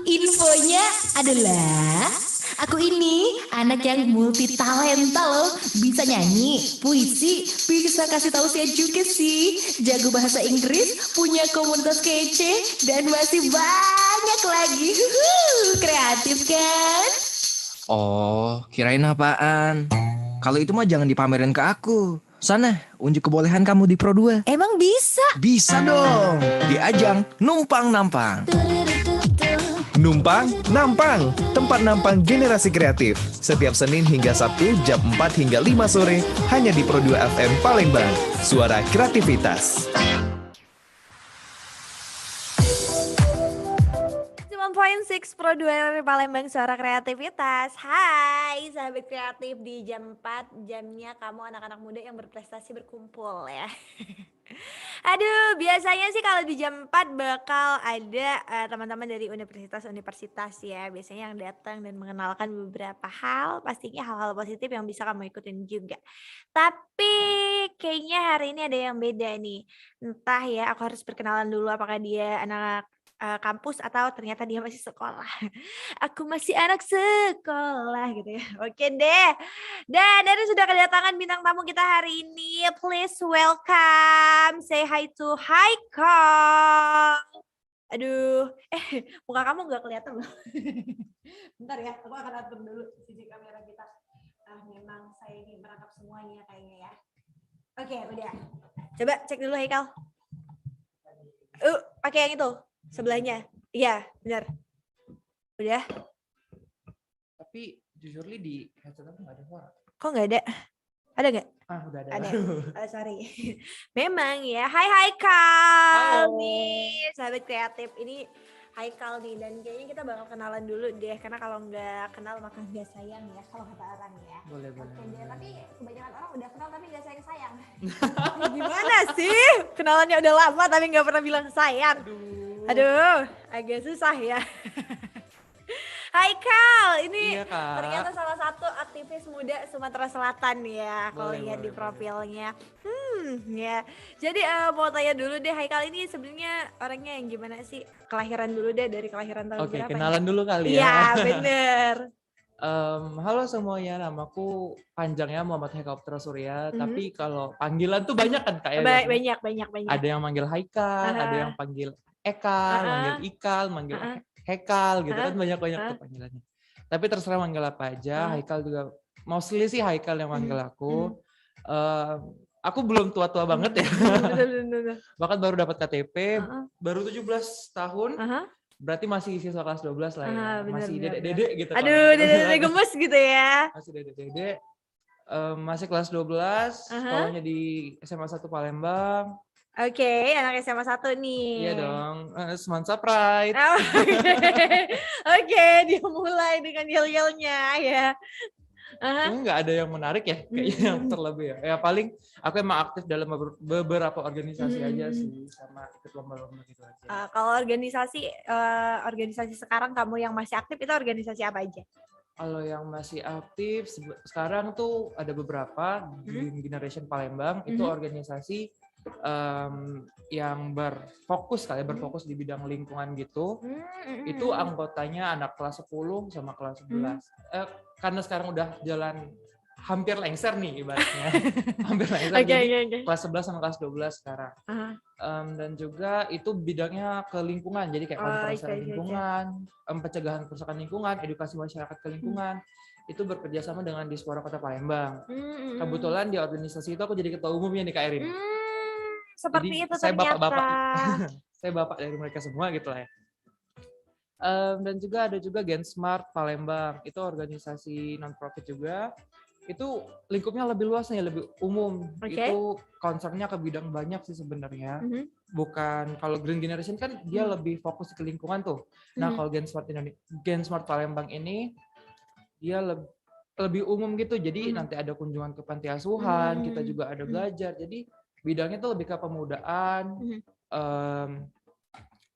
Infonya adalah aku ini anak yang multi talenta loh. Bisa nyanyi, puisi, bisa kasih tahu saya juga sih. Jago bahasa Inggris, punya komunitas kece, dan masih banyak lagi. Kreatif kan? Oh, kirain apaan? Kalau itu mah jangan dipamerin ke aku. Sana, unjuk kebolehan kamu di Pro 2. Emang bisa? Bisa dong, di ajang Numpang Nampang. Numpang Nampang, tempat nampang generasi kreatif. Setiap Senin hingga Sabtu jam 4 hingga 5 sore hanya di Pro 2 FM Palembang. Suara kreativitas. 1.6 Pro 2 FM Palembang, suara kreativitas. Hai sahabat kreatif, di jam 4 jamnya kamu anak-anak muda yang berprestasi berkumpul ya. Aduh, biasanya sih kalau di jam 4 bakal ada teman-teman dari universitas-universitas ya. Biasanya yang datang dan mengenalkan beberapa hal, pastinya hal-hal positif yang bisa kamu ikutin juga. Tapi kayaknya hari ini ada yang beda nih. Entah ya, aku harus perkenalan dulu apakah dia anak kampus atau ternyata dia masih sekolah. Aku masih anak sekolah gitu ya. Oke deh. Dan dari sudah kedatangan bintang tamu kita hari ini. Please welcome. Say hi to Haikal. Aduh, muka kamu nggak kelihatan loh. Bentar ya, aku akan atur dulu sisi kamera kita. Memang saya ini merangkap semuanya kayaknya ya. Oke, udah. Coba cek dulu Haikal. Pakai yang itu sebelahnya. Iya, benar. Udah. Tapi jujur li di headset aku nggak ada suara. Kok nggak ada? Ada nggak? Udah ada. Ada. Sorry. Memang ya. Hai Haikal. Halo. Nih, sahabat kreatif. Ini Haikal nih, dan kayaknya kita bakal kenalan dulu deh, karena kalau nggak kenal maka nggak sayang ya, kalau kata orang ya. Boleh. Oke deh, tapi kebanyakan orang udah kenal tapi nggak sayang-sayang. Gimana sih? Kenalannya udah lama tapi nggak pernah bilang sayang. Aduh, agak susah ya. Haikal, ini Iya, Kak. ternyata salah satu aktivis muda Sumatera Selatan ya, kalau lihat di profilnya. Ya. Jadi mau tanya dulu deh, Haikal ini sebenarnya orangnya yang gimana sih? Kelahiran dulu deh, dari kelahiran tahun Oke, berapa? kenalan dulu kali Iya, ya. bener. Halo semuanya, namaku panjangnya Muhammad Haikal Putra Surya. Tapi kalau panggilan tuh banyak kan Kak ya? Banyak. Ada yang manggil Haikal, ada yang panggil Ekal, manggil Ikal, manggil Hekal gitu kan, banyak-banyak tuh panggilannya. Tapi terserah manggil apa aja. Haikal juga mostly sih Haikal yang manggil aku. Aku belum tua-tua banget ya. Bener. Bahkan baru dapat KTP, baru 17 tahun. Berarti masih siswa kelas 12 lah ya. Masih dedek-dedek gitu. Aduh, dedek-dedek gemes gitu ya. Masih dedek-dedek. Masih kelas 12, sekolahnya di SMA 1 Palembang. Oke, anak SMA 1 nih. Iya dong, Semansa Pride. Oke, dia mulai dengan yel-yelnya ya. Nggak ada yang menarik ya, kayaknya yang terlebih ya. Ya paling aku emang aktif dalam beberapa organisasi aja sih, sama ikut lomba-lomba gitu aja. Kalau organisasi sekarang kamu yang masih aktif itu organisasi apa aja? Kalau yang masih aktif sekarang tuh ada beberapa di Generation Palembang, itu organisasi yang berfokus di bidang lingkungan gitu. Itu anggotanya anak kelas 10 sama kelas 11. Karena sekarang udah jalan hampir lengser nih ibaratnya. Hampir lengser. Jadi kelas 11 sama kelas 12 sekarang. Dan juga itu bidangnya ke lingkungan. Jadi kayak konservasi lingkungan, pencegahan kerusakan lingkungan, edukasi masyarakat ke lingkungan. Itu bekerja sama dengan Dispora Kota Palembang. Kebetulan di organisasi itu aku jadi ketua umumnya nih Kak Erin. Seperti Jadi itu saya ternyata. Saya bapak dari mereka semua gitu lah ya. Dan juga ada juga Gen Smart Palembang, itu organisasi non profit juga. Itu lingkupnya lebih luas nih, lebih umum. Itu concernnya ke bidang banyak sih sebenarnya. Bukan kalau Green Generation kan dia lebih fokus ke lingkungan tuh. Nah kalau Gen Smart Palembang ini dia lebih umum gitu. Jadi nanti ada kunjungan ke panti asuhan, kita juga ada belajar. Jadi bidangnya tuh lebih ke pemudaan,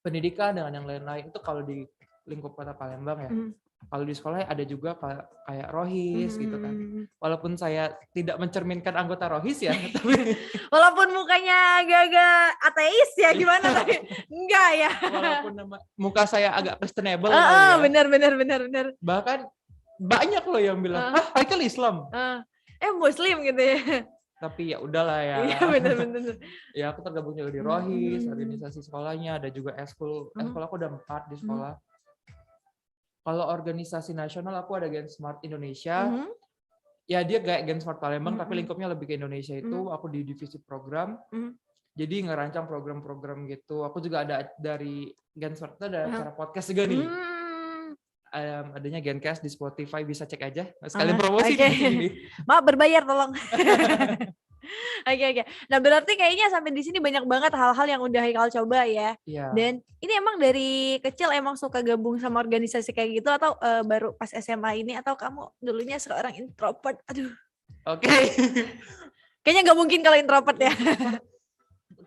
pendidikan dengan yang lain-lain. Itu kalau di lingkup kota Palembang ya. Hmm. Kalau di sekolah ada juga kayak Rohis gitu kan. Walaupun saya tidak mencerminkan anggota Rohis ya, tapi Walaupun mukanya agak-agak ateis ya gimana tapi enggak ya. walaupun muka saya agak questionable kali ya. Bener. Bahkan banyak loh yang bilang, Haikal Islam. Muslim gitu ya. Tapi ya udahlah ya. Iya bener. Ya aku tergabung juga di Rohis, organisasi sekolahnya, ada juga eskul. Eskul aku udah 4 di sekolah. Kalau organisasi nasional aku ada Gen Smart Indonesia. Ya dia kayak Gen Smart Palembang tapi lingkupnya lebih ke Indonesia itu. Aku di divisi program. Jadi ngerancang program-program gitu. Aku juga ada dari Gen Smart itu ada acara podcast juga nih. Adanya Gencast di Spotify, bisa cek aja. Sekalian promosi di sini. Maaf berbayar tolong. Oke. Nah berarti kayaknya sampai di sini banyak banget hal-hal yang udah Haikal coba ya. Iya. Dan ini emang dari kecil emang suka gabung sama organisasi kayak gitu atau baru pas SMA ini atau kamu dulunya seorang introvert? Aduh. Oke. Kayaknya nggak mungkin kalau introvert ya.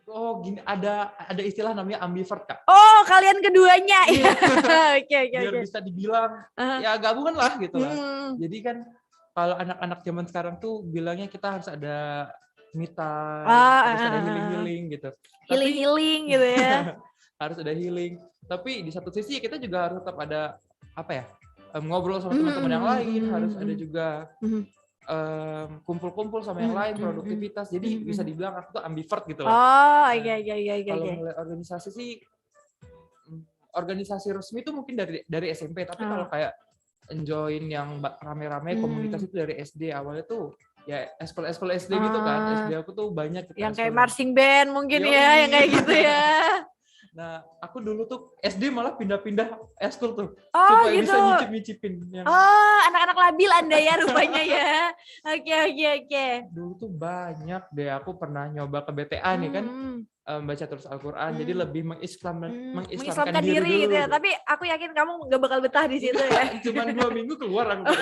Oh gini, ada istilah namanya ambivert Kak. Oh kalian keduanya. Oke. Biar bisa dibilang ya gabungan lah gitu lah. Jadi kan kalau anak-anak zaman sekarang tuh bilangnya kita harus ada me time, harus ada healing gitu. Healing gitu ya. Harus ada healing. Tapi di satu sisi kita juga harus tetap ada apa ya? Ngobrol sama teman-teman yang lain, harus ada juga kumpul-kumpul sama yang lain, produktivitas. Jadi bisa dibilang aku tuh ambivert gitu loh. Oh, iya. Kalau mulai organisasi sih organisasi resmi itu mungkin dari SMP, tapi kalau kayak join yang rame-rame komunitas itu dari SD. Awalnya tuh ya eskul SD gitu kan. SD aku tuh banyak gitu. Yang kayak marching band mungkin ya, yang kayak gitu ya. Nah, aku dulu tuh SD malah pindah-pindah eskul tuh. Oh, supaya gitu. bisa nyicip-nyicipin. Oh, anak-anak labil Anda ya rupanya ya. Oke. Dulu tuh banyak deh. Aku pernah nyoba ke BTA nih kan. Baca terus Al-Quran. Jadi lebih mengislamkan diri gitu ya. Tapi aku yakin kamu gak bakal betah di situ ya. Cuman 2 minggu keluar aku.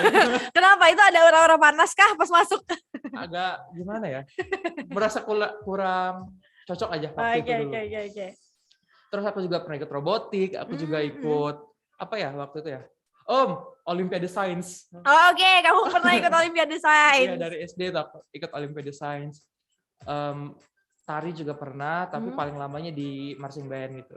Kenapa? Itu ada aura-aura panas kah pas masuk? Agak gimana ya? Merasa kurang cocok aja waktu itu dulu. Oke. Terus aku juga pernah ikut robotik, aku juga ikut apa ya waktu itu ya? Olimpiade Sains. Oh, oke, kamu pernah ikut Olimpiade Sains. Iya, dari SD tuh aku ikut Olimpiade Sains. Tari juga pernah, tapi paling lamanya di marching band gitu.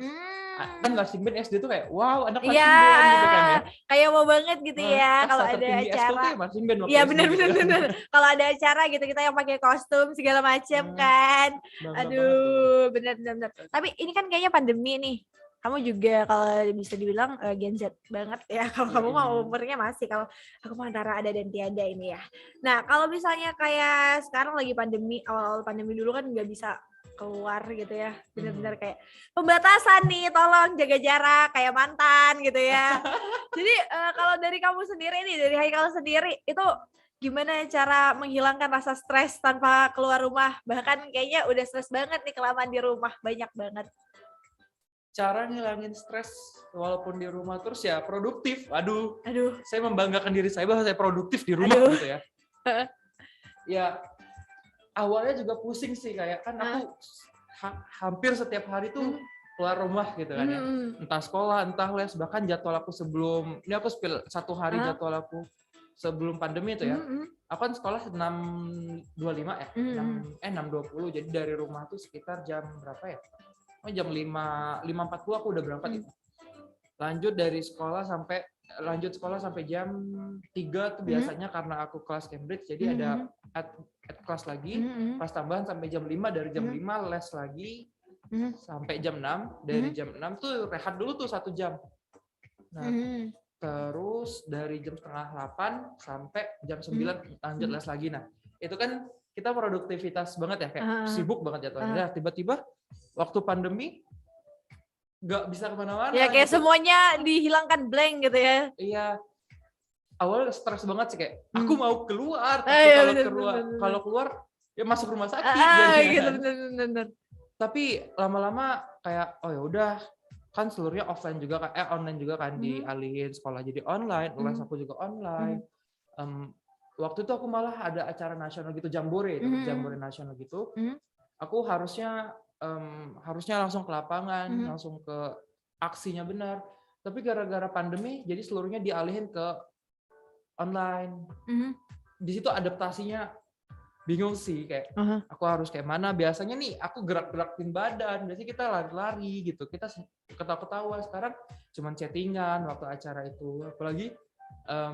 Kan marching band SD tuh kayak wow, anak marching band gitu kan ya. Kayak mau banget gitu ya kalau ada acara. Marching band waktu Iya SD benar. gitu. Kalau ada acara gitu kita yang pakai kostum segala macam kan. Aduh, benar. Tapi ini kan kayaknya pandemi nih. Kamu juga kalau bisa dibilang Gen Z banget ya. Kalau kamu mau umurnya masih, kalau aku mau antara ada dan tiada ini ya. Nah, kalau misalnya kayak sekarang lagi pandemi, awal-awal pandemi dulu kan nggak bisa keluar gitu ya. Benar-benar kayak pembatasan nih, tolong jaga jarak kayak mantan gitu ya. Jadi kalau dari kamu sendiri nih, dari Haikal sendiri itu gimana cara menghilangkan rasa stres tanpa keluar rumah? Bahkan kayaknya udah stres banget nih kelamaan di rumah, banyak banget. Cara ngilangin stres walaupun di rumah terus ya produktif. Aduh. Saya membanggakan diri saya bahwa saya produktif di rumah gitu ya. Ya awalnya juga pusing sih, kayak kan aku hampir setiap hari tuh keluar rumah gitu kan ya. Entah sekolah, entah les, bahkan jadwal aku sebelum ini aku spill 1 hari jadwal aku sebelum pandemi itu ya. Aku kan sekolah 6.25 ya. 6.20. Jadi dari rumah tuh sekitar jam berapa ya? Jam 5.40 aku udah berangkat itu. Lanjut sekolah sampai jam 3 tuh biasanya karena aku kelas Cambridge, jadi ada at kelas lagi, kelas tambahan sampai jam 5, dari jam 5 les lagi sampai jam 6, dari jam 6 tuh rehat dulu tuh 1 jam. Nah, terus dari jam setengah 8 sampai jam 9 lanjut les lagi. Nah, itu kan kita produktivitas banget ya, kayak sibuk banget jadwalnya. Tiba-tiba waktu pandemi nggak bisa kemana-mana. Ya kayak gitu. Semuanya dihilangkan blank gitu ya. Iya. Awalnya stres banget sih, kayak aku mau keluar, tapi kalau keluar ya masuk rumah sakit. Gitu bener. Tapi lama-lama kayak oh ya udah, kan seluruhnya offline juga kan, online juga kan, dialihin sekolah jadi online, les aku juga online. Waktu itu aku malah ada acara nasional gitu, jambore nasional gitu. Aku harusnya langsung ke lapangan, langsung ke aksinya benar. Tapi gara-gara pandemi, jadi seluruhnya dialihin ke online. Di situ adaptasinya bingung sih, kayak aku harus kayak mana. Biasanya nih aku gerak-gerakin badan, biasanya kita lari-lari gitu, kita ketawa-ketawa. Sekarang cuman chattingan waktu acara itu. Apalagi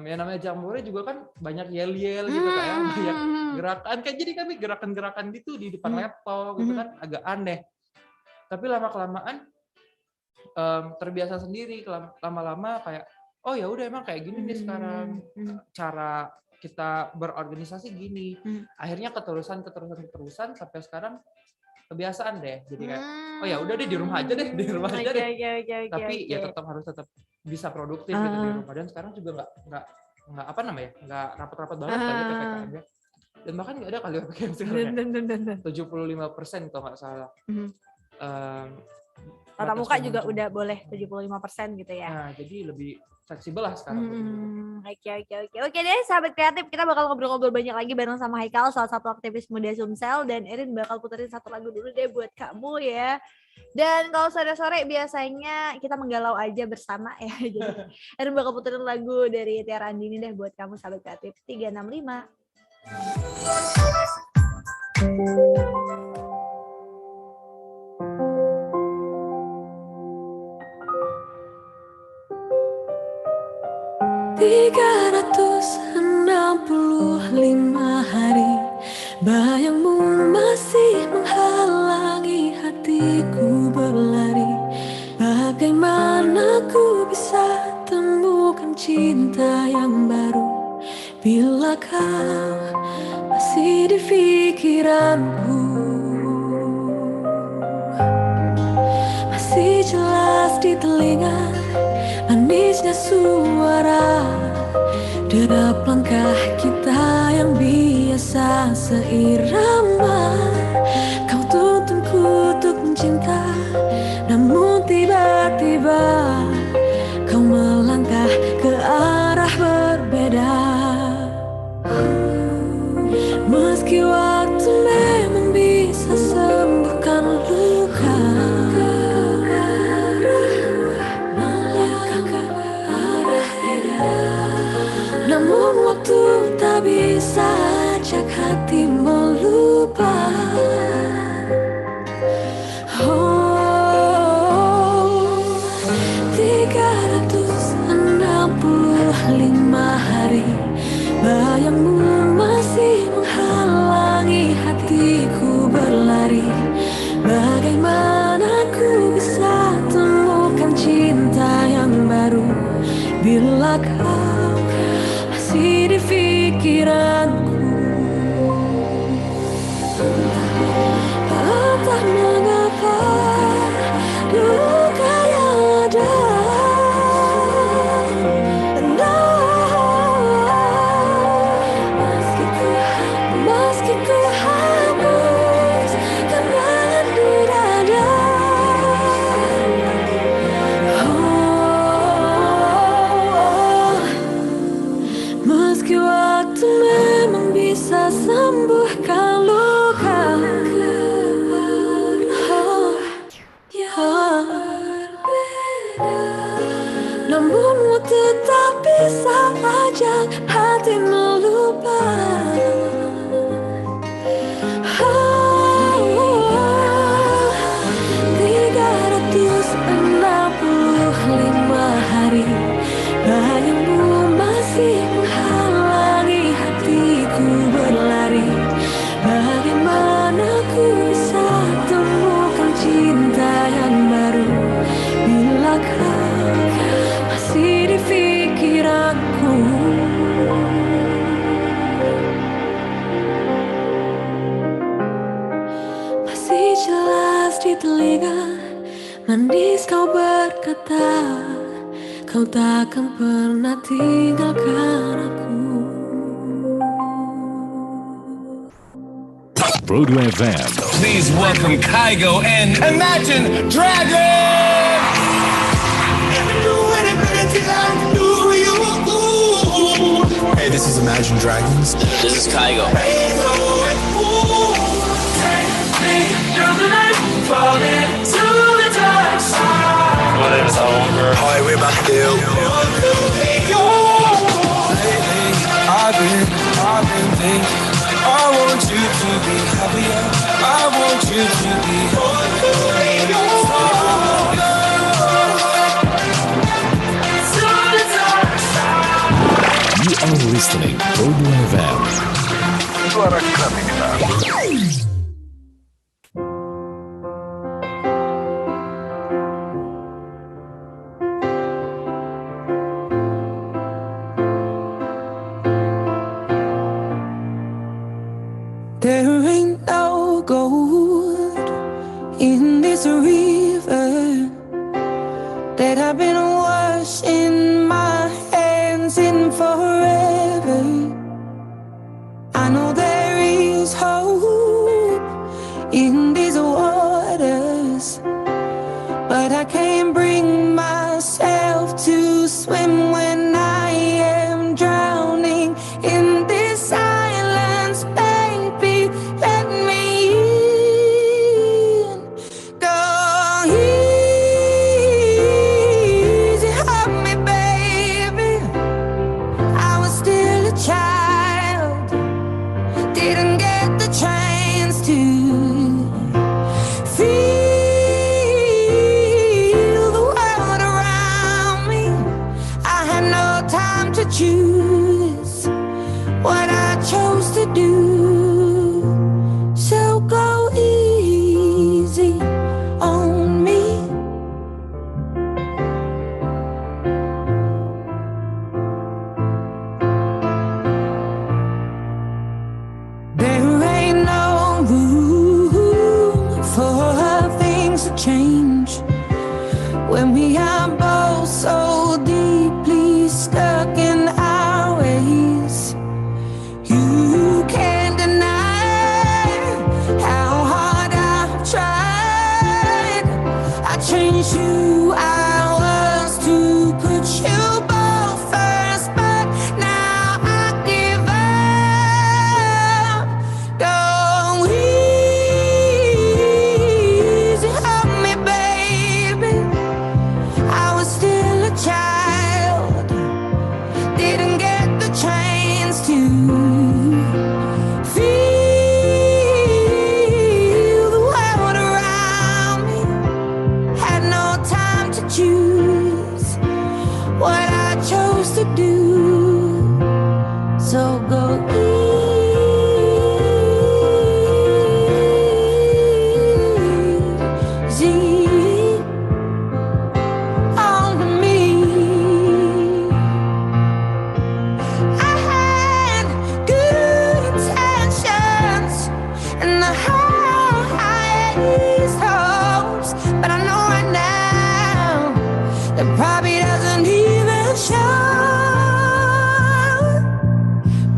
yang namanya jamboree juga kan banyak yel-yel gitu, kayak banyak gerakan, kayak jadi kami gerakan-gerakan gitu di depan laptop gitu kan, agak aneh. Tapi lama-kelamaan terbiasa sendiri, lama-lama kayak oh ya udah emang kayak gini nih sekarang cara kita berorganisasi gini. Akhirnya keterusan sampai sekarang kebiasaan deh. Jadi kayak oh ya udah deh di rumah aja deh. Tapi ya tetap bisa produktif gitu di rumah. Dan sekarang juga nggak apa namanya, nggak rapat-rapat banget kali PPKM-nya. Dan bahkan nggak ada kali PPKM sekarang. 75% kalau nggak salah. Tatap muka juga udah boleh 75% gitu ya. Nah, jadi lebih fleksibel lah sekarang. Oke deh, sahabat kreatif, kita bakal ngobrol-ngobrol banyak lagi bareng sama Haikal, salah satu aktivis muda Sumsel, dan Erin bakal puterin satu lagu dulu deh buat kamu ya. Dan kalau sore-sore biasanya kita menggalau aja bersama ya. Jadi Erin bakal puterin lagu dari Tiara Andini deh buat kamu sahabat kreatif 365. hari, bayangmu masih menghalangi hatiku berlari. Bagaimana ku bisa temukan cinta yang baru bila kau masih di pikiranku. Masih jelas di telinga manisnya suara derap langkah kita yang biasa seirama. Kau tuntunku untuk mencinta, namun tiba-tiba kau melangkah ke arah berbeda. Meski waktu memang bisa sembuhkan luka, melangkah ke arah beda. Namun waktu tak bisa ajak hati melupa. 365 hari, bayangmu masih menghalangi hatiku berlari. Bagaimana ku bisa temukan cinta yang baru bila kau masih di pikiranku. Entah mengapa luka yang ada, meski ku hapus kenangan di dada. Meski waktu memang bisa sembuhkan luka, namun waktu tak bisa ajak hati melupa. 365 hari, bayangmu masih menghalangi hatiku berlari. Bagaimana ku bisa temukan cinta yang baru bila kau masih di pikiranku. Masih jelas di telinga manis kau berkata, kau takkan pernah tinggalkan aku. Broadway FM. Please welcome Kygo and Imagine Dragons! Hey, this is Imagine Dragons. This is Kygo. My name is Hi, we're back still. Lately, I've been thinking. I want you to be happier. I want you to be You are listening Pro 2 FM. Suara Kreativitas. There ain't no gold in this river that I've been washing my hands in forever. I know there is hope in these waters, but I can't bring myself to swim when I am drowning in this silence. Baby, let me in. Go easy on me, baby. I was still a child, didn't get the chance to feel the world around me. I had no time to choose what I chose to do. So go easy on me. There ain't no room for things to change when we are both so deeply stuck in our ways. You can't deny how hard I've tried. I changed who I was to put you both first, but now I give up. Go easy on me, baby. I was still a child, didn't get the chance to feel the world around me. Had no time to choose what I chose to do. So go easy on me. I had good intentions and the highest hopes, but I know right now that probably doesn't even show.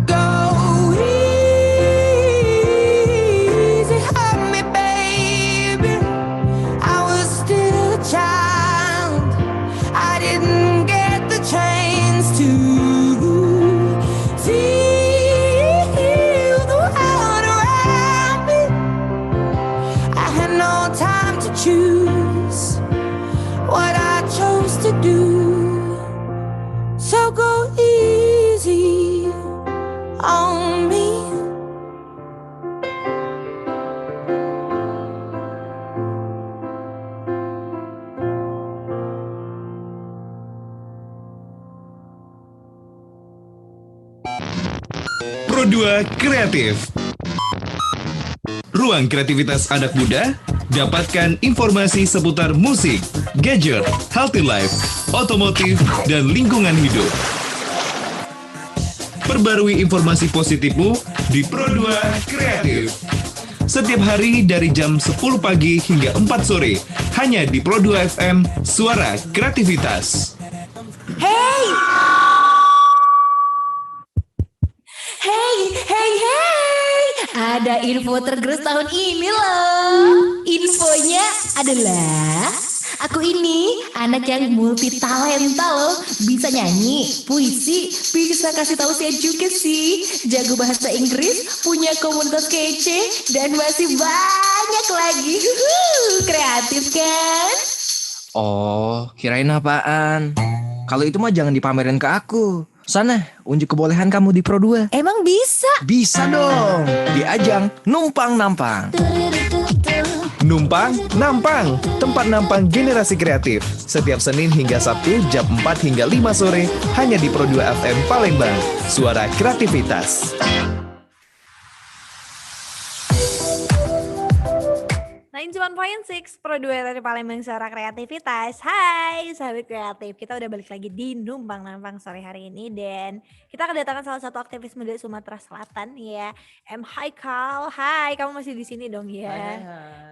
Go easy on me, baby. I was still a child, I didn't get the chance to feel the world around me. I had no time to choose what I chose to do. So go easy on me. Pro 2 Kreatif. Ruang kreativitas anak muda. Dapatkan informasi seputar musik, gadget, healthy life, otomotif, dan lingkungan hidup. Perbarui informasi positifmu di Pro 2 Kreatif. Setiap hari dari jam 10 pagi hingga 4 sore, hanya di Pro 2 FM, Suara Kreativitas. Hey! Hey, hey, hey! Ada info tergerus tahun ini loh. Infonya adalah aku ini anak yang multi talenta loh. Bisa nyanyi, puisi, bisa kasih tahu saya juga sih. Jago bahasa Inggris, punya komunitas kece, dan masih banyak lagi. Kreatif kan? Oh, kirain apaan? Kalau itu mah jangan dipamerin ke aku. Sana, unjuk kebolehan kamu di Pro 2. Emang bisa? Bisa dong, di ajang Numpang Nampang. Numpang Nampang, tempat nampang generasi kreatif. Setiap Senin hingga Sabtu jam 4 hingga 5 sore hanya di Pro 2 FM Palembang. Suara kreativitas. 91.6 Pro 2 dari Palembang Suara Kreativitas. Hai sahabat kreatif, kita udah balik lagi di Numpang Nampang sore hari ini. Dan kita kedatangan salah satu aktivis muda Sumatera Selatan ya, M. Haikal. Hai, kamu masih di sini dong ya? Hai.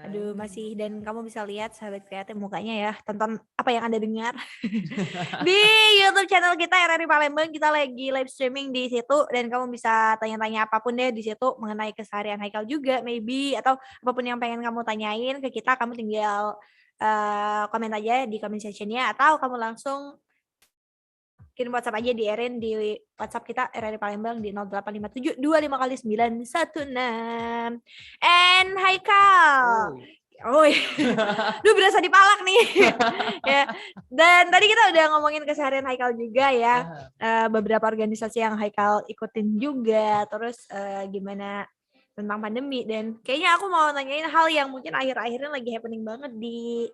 Aduh masih, dan kamu bisa lihat sahabat kreatif mukanya ya, tonton apa yang Anda dengar di YouTube channel kita RRI Palembang. Kita lagi live streaming di situ, dan kamu bisa tanya-tanya apapun deh di situ mengenai keseharian Haikal juga maybe, atau apapun yang pengen kamu tanyain ke kita, kamu tinggal komen aja di comment sectionnya, atau kamu langsung kirim WhatsApp aja di Erin di WhatsApp kita RRI Palembang di 0857 25 kali 916. And Haikal. Oh, duh berasa dipalak nih. Ya. Dan tadi kita udah ngomongin keseharian Haikal juga ya. Beberapa organisasi yang Haikal ikutin juga. Terus gimana tentang pandemi. Dan kayaknya aku mau nanyain hal yang mungkin akhir-akhirnya lagi happening banget di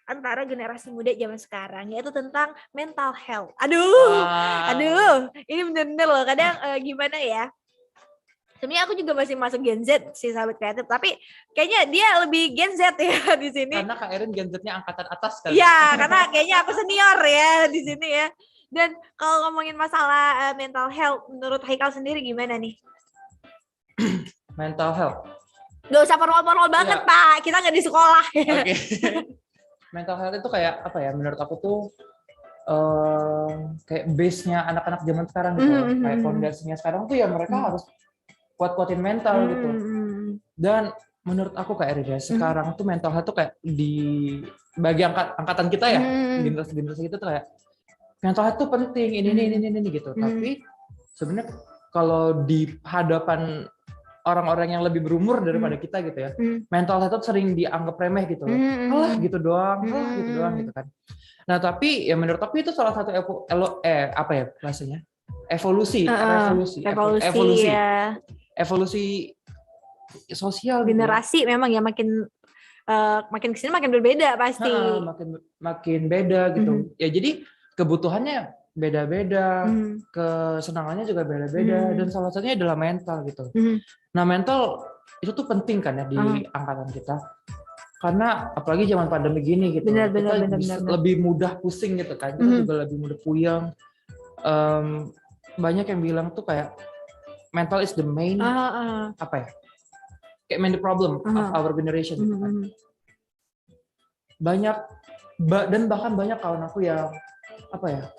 antara generasi muda zaman sekarang, yaitu tentang mental health. Aduh, ini bener-bener loh. Kadang gimana ya? Sebenarnya aku juga masih masuk Gen Z sih sahabat kreatif, tapi kayaknya dia lebih Gen Z ya di sini. Karena Kak Erin Gen Z-nya angkatan atas kan. Iya, karena kayaknya aku senior ya di sini ya. Dan kalau ngomongin masalah mental health, menurut Haikal sendiri gimana nih? Mental health. Gak usah formal-formal banget, Ya. Pak. Kita nggak di sekolah. Oke. Mental health itu kayak apa ya? Menurut aku tuh kayak base-nya anak-anak zaman sekarang gitu. Kayak fondasinya sekarang tuh ya mereka harus kuat-kuatin mental gitu. Dan menurut aku kayak Erin ya, sekarang tuh mental health tuh kayak di bagi angkatan kita ya, generasi kita tuh kayak mental health tuh penting ini gitu. Tapi sebenarnya kalau di hadapan orang-orang yang lebih berumur daripada kita gitu ya, mental health tuh sering dianggap remeh gitu. Alah gitu doang gitu kan. Nah, tapi ya menurut aku itu salah satu bahasanya? Evolusi Ya. Evolusi sosial Generasi gitu. Memang ya makin kesini makin berbeda pasti. Makin beda gitu. Ya jadi kebutuhannya beda-beda, kesenangannya juga beda-beda, dan salah satunya adalah mental gitu. Nah, mental itu tuh penting kan ya di angkatan kita. Karena apalagi zaman pandemi gini gitu, kita lebih mudah pusing gitu kan, kita juga lebih mudah puyeng. Banyak yang bilang tuh kayak mental is the main kayak main problem of our generation gitu kan. Banyak dan bahkan banyak kawan aku yang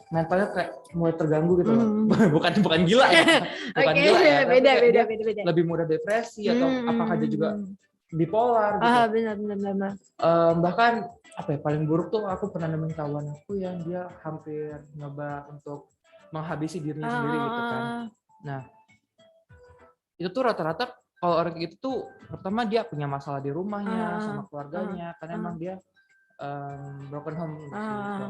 mentalnya kayak mulai terganggu gitu loh. bukan gila ya, gila ya, beda. Lebih mudah depresi atau apakah dia juga bipolar gitu. Benar. Bahkan paling buruk tuh aku pernah nemuin kawan aku yang dia hampir nyoba untuk menghabisi dirinya sendiri gitu kan. Nah, itu tuh rata-rata kalau orang gitu tuh pertama dia punya masalah di rumahnya sama keluarganya, karena emang dia broken home gitu,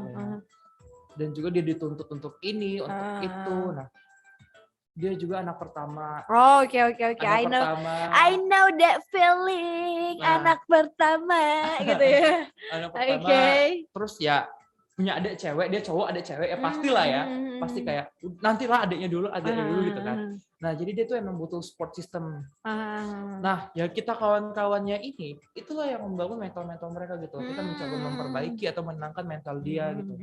dan juga dia dituntut untuk ini untuk itu. Nah, dia juga anak pertama. Oke. I know that feeling. Anak pertama gitu ya. Anak pertama. Terus ya punya adik cewek, dia cowok, adik cewek ya pastilah ya. Pasti kayak nantilah adiknya dulu gitu kan. Nah, jadi dia tuh emang butuh support system. Nah, ya kita kawan-kawannya ini, itulah yang membangun mental mereka gitu. Kita mencoba memperbaiki atau menenangkan mental dia gitu.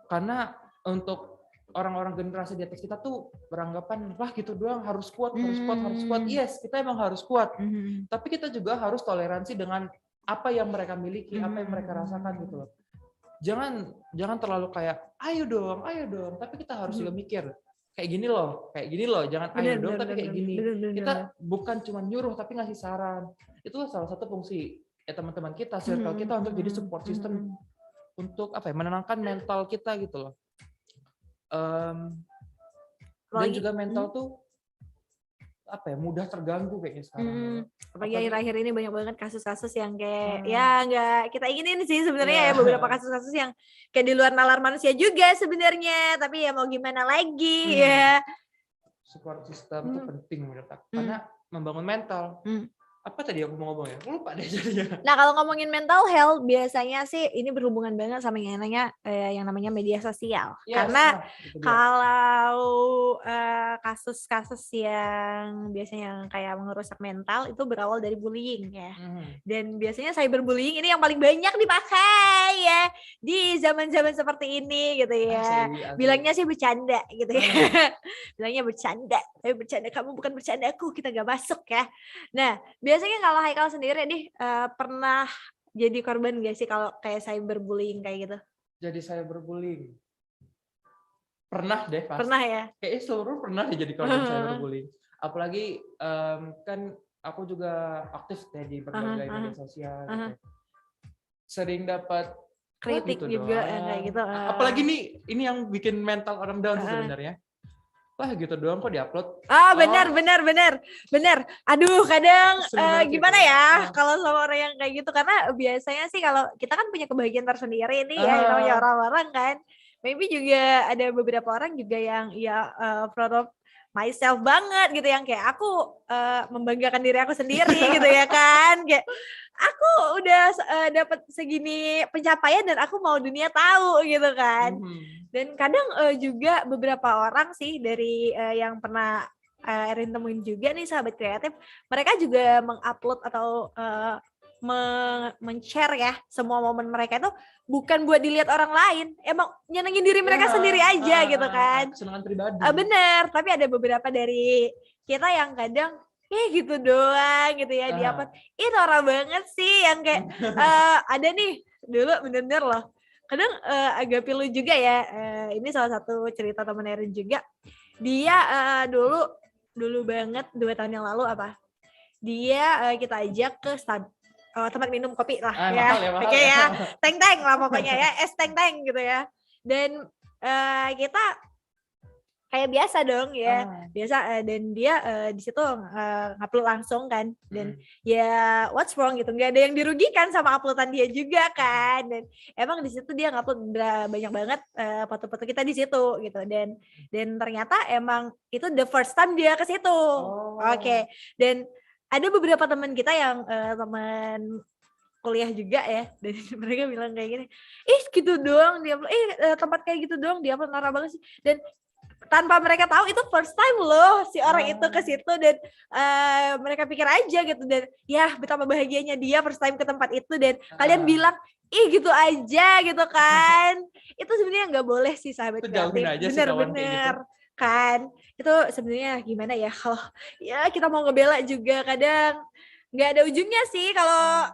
Karena untuk orang-orang generasi di atas kita tuh beranggapan, wah gitu doang, harus kuat. Yes, kita emang harus kuat. Tapi kita juga harus toleransi dengan apa yang mereka miliki, apa yang mereka rasakan gitu loh. Jangan terlalu kayak ayo dong, tapi kita harus juga mikir kayak gini loh, jangan ayo dong tapi kayak gini. Kita bukan cuma nyuruh tapi ngasih saran. Itu salah satu fungsi teman-teman kita, circle kita untuk jadi support system untuk menenangkan mental kita gitu loh. Dan juga mental tuh apa ya, mudah terganggu kayaknya sekarang. Apalagi akhir-akhir ini banyak banget kasus-kasus yang kayak ya nggak kita inginin sih Iya. sebenarnya ya, beberapa kasus-kasus yang kayak di luar nalar manusia juga sebenarnya, tapi ya mau gimana lagi ya. Support system itu penting menurut aku karena membangun mental. Apa tadi aku mau ngomong ya? Lupa deh jadinya. Nah kalau ngomongin mental health biasanya sih ini berhubungan banget sama yang namanya media sosial. Yes, Karena itu dia. kalau kasus-kasus yang biasanya yang kayak merusak mental itu berawal dari bullying ya. Dan biasanya cyberbullying ini yang paling banyak dipakai ya di zaman-zaman seperti ini gitu ya. Asli. Bilangnya sih bercanda gitu ya. Bilangnya bercanda. Tapi bercanda kamu bukan bercanda aku, kita gak masuk ya. Nah biasanya kalau Haikal sendiri nih pernah jadi korban gak sih kalau kayak cyberbullying kayak gitu? Jadi cyberbullying. Pernah deh pasti. Pernah ya? Kayaknya seluruh pernah deh jadi korban cyberbullying. Apalagi kan aku juga aktif ya di berbagai media sosial. Gitu. Sering dapat kritik gitu juga doang. kayak gitu. Apalagi ini yang bikin mental orang down sih sebenarnya. Wah gitu doang kok diupload. Benar. Aduh kadang Sebenarnya gimana gitu. ya kalau sama orang yang kayak gitu, karena biasanya sih kalau kita kan punya kebahagiaan tersendiri nih ya namanya orang-orang kan. Maybe juga ada beberapa orang juga yang ya proud of myself banget gitu, yang kayak aku membanggakan diri aku sendiri gitu ya kan, kayak aku udah dapat segini pencapaian dan aku mau dunia tahu gitu kan. Dan kadang juga beberapa orang sih dari yang pernah Erin temuin juga nih sahabat kreatif, mereka juga mengupload atau men-share ya semua momen mereka itu bukan buat dilihat orang lain, emang nyenengin diri mereka sendiri aja gitu kan. Kesenangan pribadi. Bener, tapi ada beberapa dari kita yang kadang gitu doang gitu ya diupload. Itu norak banget sih yang kayak ada nih dulu bener-bener loh. Kadang agak pilu juga ya. Ini salah satu cerita temen Erin juga. Dia dulu banget 2 tahun yang lalu apa? Dia kita ajak ke tempat minum kopi lah ya. Oke ya. Teng-teng lah pokoknya ya, es teng-teng gitu ya. Dan kita kayak biasa dong ya. Biasa dan dia di situ ngupload langsung kan. Dan ya what's wrong gitu. Enggak ada yang dirugikan sama uploadan dia juga kan. Dan emang di situ dia ngupload banyak banget foto-foto kita di situ gitu. Dan ternyata emang itu the first time dia ke situ. Oke. Dan ada beberapa teman kita yang teman kuliah juga ya, dan mereka bilang kayak gini, gitu doang dia, tempat kayak gitu doang dia norak banget sih. Dan tanpa mereka tahu itu first time loh si orang itu ke situ, dan mereka pikir aja gitu, dan ya betapa bahagianya dia first time ke tempat itu, dan kalian bilang gitu aja gitu kan. Itu sebenarnya nggak boleh sih sahabat kreatif, bener-bener kan. Itu sebenarnya gimana ya, kalau ya kita mau ngebela juga kadang nggak ada ujungnya sih kalau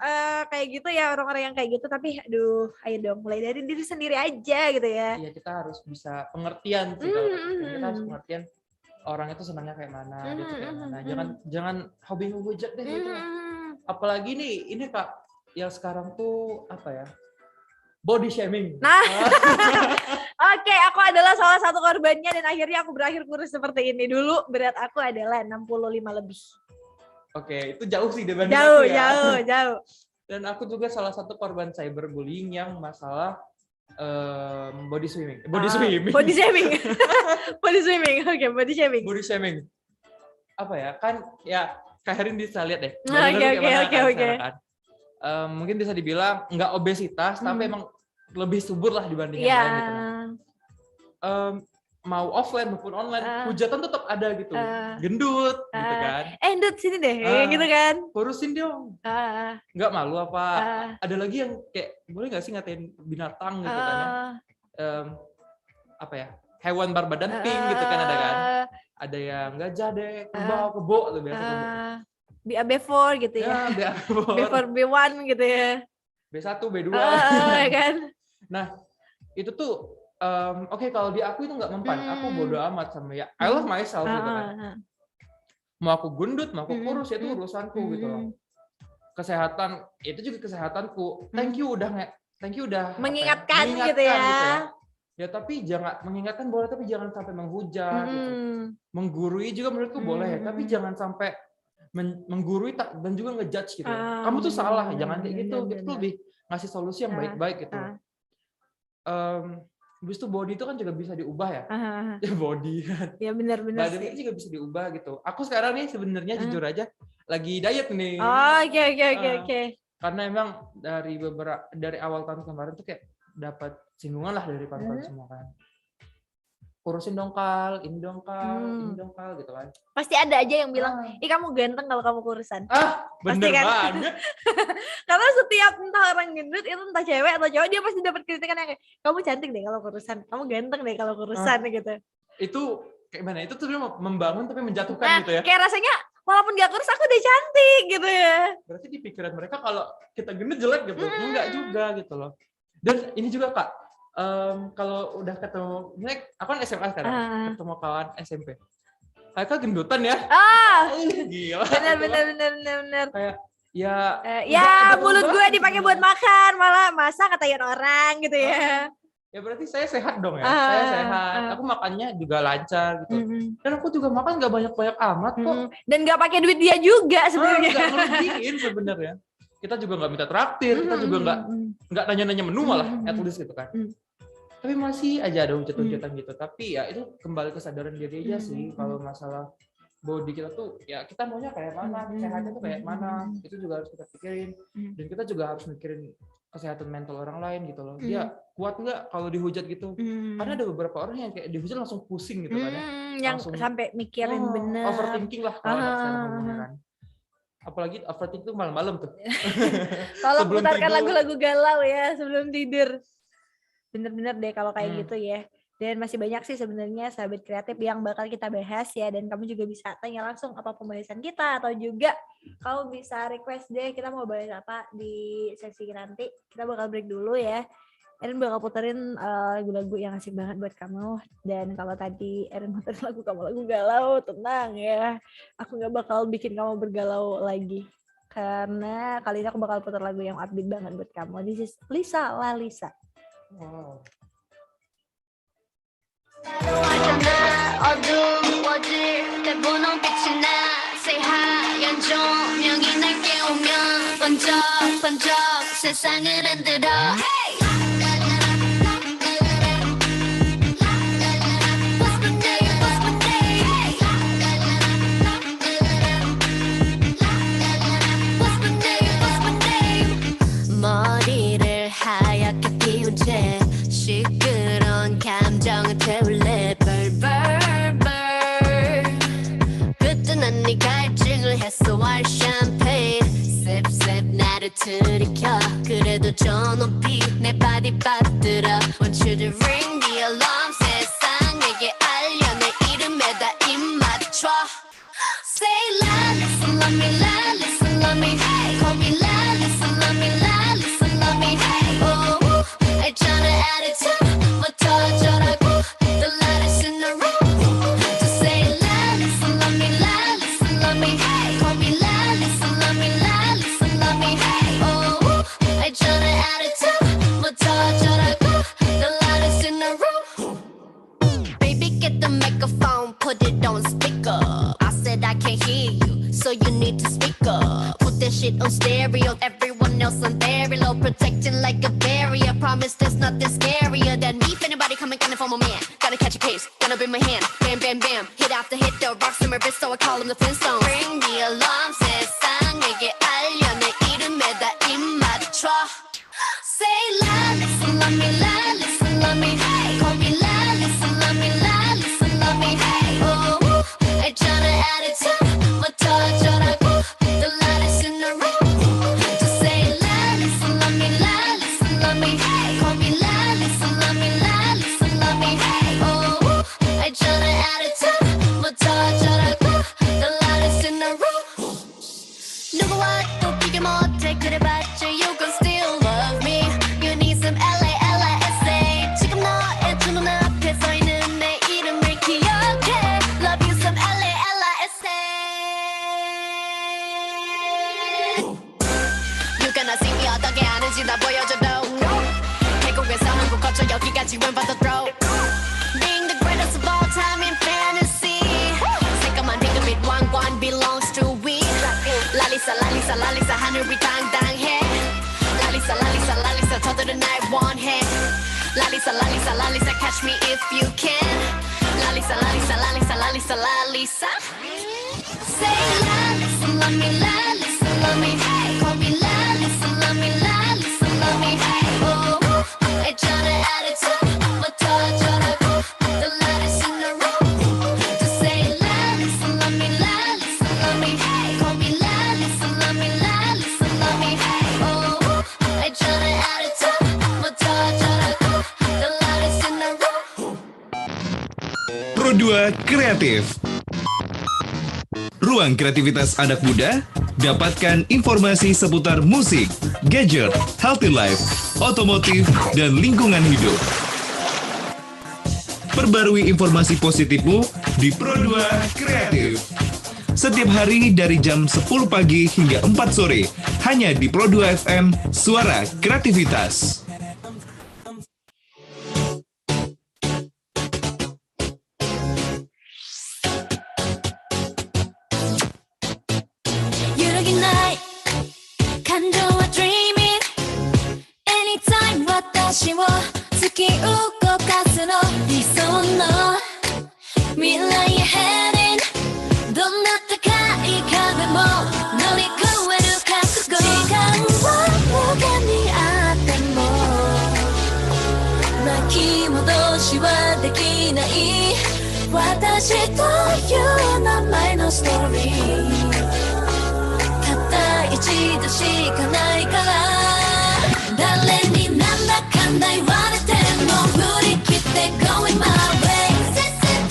kayak gitu ya, orang-orang yang kayak gitu. Tapi aduh, ayo dong mulai dari diri sendiri aja gitu ya. Iya, kita harus bisa pengertian sih kalau kita harus pengertian orang itu senangnya kayak mana, gitu kayak mana. Jangan hobi ngehujat deh gitu. Apalagi nih ini Kak, yang sekarang tuh apa ya? Body shaming. Nah, oke, aku adalah salah satu korbannya dan akhirnya aku berakhir kurus seperti ini. Dulu berat aku adalah 65 lebih. Oke, itu jauh sih dibanding aku ya. Jauh. Dan aku juga salah satu korban cyberbullying yang masalah body shaming. Body shaming. Oke, body shaming. Apa ya? Kan ya Kak Herin bisa lihat deh. Oke. Mungkin bisa dibilang nggak obesitas, tapi emang lebih subur lah dibanding yang lain gitu. Mau offline maupun online, hujatan tetap ada gitu. Gendut gitu kan. Endut sini deh, gitu kan. Kurusin dong. Nggak malu apa? Ada lagi yang kayak, boleh nggak sih ngatain binatang gitu kan. Apa ya? Hewan berbadan pink gitu kan ada kan. Ada yang gajah deh, kebo tuh biasa. BA4 gitu ya. B4, B1 gitu ya. B1, B2. Kan. Nah, itu tuh oke, kalau di aku itu nggak mempan. Aku bodo amat sama ya. I love myself gitu kan. Mau aku gendut, mau aku kurus, itu urusanku gitu loh. Kesehatan, itu juga kesehatanku. Thank you udah mengingatkan gitu ya. Ya tapi jangan mengingatkan boleh, tapi jangan sampai menghujat gitu. Menggurui juga menurutku boleh ya, tapi jangan sampai menggurui dan juga ngejudge gitu. Kamu tuh salah, jangan kayak gitu. Kita tuh lebih ngasih solusi yang baik-baik gitu. Habis itu body itu kan juga bisa diubah ya. Ya body. Ya benar-benar Badan sih. itu juga bisa diubah gitu. Aku sekarang nih sebenarnya jujur aja lagi diet nih. Oh, oke. Karena emang dari awal tahun kemarin tuh kayak dapat singgungan lah dari kawan-kawan semua kan. Kurusin dongkal, ini dongkal gitu kan. Pasti ada aja yang bilang, "Ih, kamu ganteng kalau kamu kurusan." Bener kan? banget. Karena setiap entah orang gendut itu entah cewek atau cowok, dia pasti dapat kritikan yang kayak, "Kamu cantik deh kalau kurusan, kamu ganteng deh kalau kurusan," gitu. Itu kayak mana? Itu tuh membangun tapi menjatuhkan gitu ya. Kayak rasanya walaupun gak kurus aku udah cantik gitu ya. Berarti di pikiran mereka kalau kita gendut jelek gitu. Enggak juga gitu loh. Dan ini juga Kak, kalau udah ketemu, misalnya aku kan SMA sekarang, ketemu kawan SMP. Mereka gendutan ya. Gila. Bener. Kayak mulut gue dipakai buat makan, malah masa katain orang gitu ya. Ya berarti saya sehat dong ya. Saya sehat. Aku makannya juga lancar gitu. Dan aku juga makan nggak banyak-banyak amat kok. Dan nggak pakai duit dia juga sebenarnya. Nggak ngerugiin sebenarnya. Kita juga nggak minta traktir, kita juga nggak nanya-nanya menu malah, at least gitu kan. Tapi masih aja ada hujatan-hujatan gitu. Tapi ya itu kembali kesadaran diri aja sih. Kalau masalah body kita tuh, ya kita maunya kayak mana, sehatnya tuh kayak mana. Itu juga harus kita pikirin. Dan kita juga harus mikirin kesehatan mental orang lain gitu loh. Dia kuat nggak kalau dihujat gitu? Karena ada beberapa orang yang kayak dihujat langsung pusing gitu kan ya. Yang sampai mikirin bener. Overthinking lah kalau sekarang ngomongnya kan. Apalagi overthinking tuh malam-malam tuh. Tolong putarkan lagu-lagu galau ya sebelum tidur. Bener-bener deh kalau kayak gitu ya. Dan masih banyak sih sebenarnya sahabat kreatif yang bakal kita bahas ya. Dan kamu juga bisa tanya langsung apa pembahasan kita. Atau juga kamu bisa request deh kita mau bahas apa di sesi nanti. Kita bakal break dulu ya. Erin bakal puterin lagu-lagu yang asik banget buat kamu. Dan kalau tadi Erin puterin lagu galau, tenang ya. Aku gak bakal bikin kamu bergalau lagi. Karena kali ini aku bakal putar lagu yang upbeat banget buat kamu. This is Lisa Lalisa. Wow. 어두워질 때 분홍빛이 나 새하얀 조명이 날 깨우면 번쩍번쩍 세상을 흔들어 hey! 머리를 하얗게 피운 채 시끄러운 감정을 태울래 벌벌벌 그때는 네 갈증을 해소할 샴페인 셉셉 나를 들이켜 그래도 저 높이 내 발이 빠뜨려 Want you to ring the alarm 세상에게 알려 내 이름에다 입 맞춰 Say la, listen, love me, la, listen, love me hey. Call me la, listen, love me, la, listen, love me hey. Oh, 알잖아 attitude 뭐 터져라고 The loudest in the room Just say la, listen, love me, la, listen, love me hey. Call me la, listen, love me, la, listen, love me hey. Oh, 알잖아 attitude 뭐 터져라고 The loudest in the room Baby get the microphone put it on speaker I said I can't hear you, so you need to speak up. Put that shit on stereo, everyone else on very low, protecting like a barrier. Promise there's nothing scarier than me. If anybody coming for my man, gotta catch a case, gonna bring my hand. Bam, bam, bam, hit after hit, the rocks in my wrist, so I call them the Flintstones. Ring the alarm, 세상에게 알려 내 이름에다 입 맞춰. Say la, listen, love me, la, listen, love me, hey. Call me la, listen, love me, la, listen, love me, hey. Oh. 알잖아 attitude 뭐 터져라고 The loudest in the room Just say la, listen, love me, la, listen, love me hey. Call me la, listen, love me, la, listen, love me hey. Oh, 알잖아 attitude 뭐 터져라고 The loudest in the room 누구와 또 비교 못해 그래봤자 you can still love me You need some LA 지금 너의 두 눈앞에 서 있는 내 이름을 기억해 Love you some LA You gonna see me 어떻게 하는지 나 보여줘도 태국에서 한국 거쳐 여기까지 웬 받아 throw tonight, 원해. lalisa, lalisa, lalisa, catch me if you can. lalisa, lalisa, lalisa, lalisa, lalisa. Say lalisa, love me, lalisa, love me. Call me lalisa, love me, lalisa, love me. Oh, 있잖아 attitude, I'ma touch 어라고. The latest in the room. Just say lalisa, love me, lalisa, love me. Call me lalisa, love me, lalisa, love me. Oh, 있잖아 attitude, I'ma touch 어라고. The latest in the room. Pro2 Kreatif. Ruang kreativitas anak muda, dapatkan informasi seputar musik, gadget, healthy life, otomotif, dan lingkungan hidup. Perbarui informasi positifmu di Pro2 Kreatif. Setiap hari dari jam 10 pagi hingga 4 sore, hanya di Pro2 FM, Suara Kreativitas. 유력이 나의 감정과 dreaming anytime 私を突き動かすの理想の未来へ heading どんな高い壁も乗り越える覚悟時間は無限にあっても巻き戻しはできない私という名前のストーリー一度しかないから誰になんだかんだ言われても振り切って going my way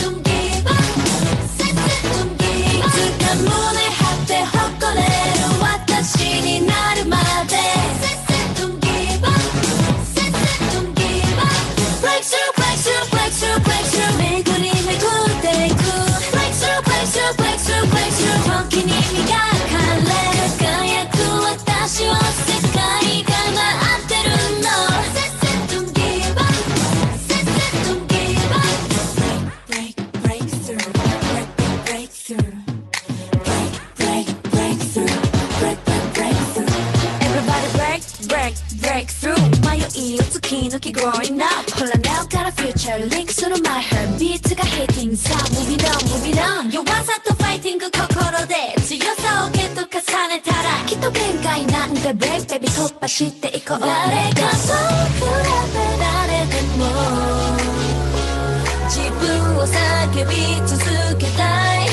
Don't give up Don't give up いつか胸張って誇れる私になるまで Don't give up Don't give up Breakthrough Breakthrough Breakthrough Breakthrough 巡り巡っていく Breakthrough Breakthrough Breakthrough Breakthrough 時に磨かれ私は世界が待ってるの Don't give up Don't give up Break through Break through Break through Break through Everybody break through 迷いを突き抜き growing up ほら now から future link する my heartbeats が hitting さあ moving on 弱さとファイティング心で強さをゲット重ねたらきっと限界なんで break baby 突破していこう誰かと比べられても自分を叫び続けたい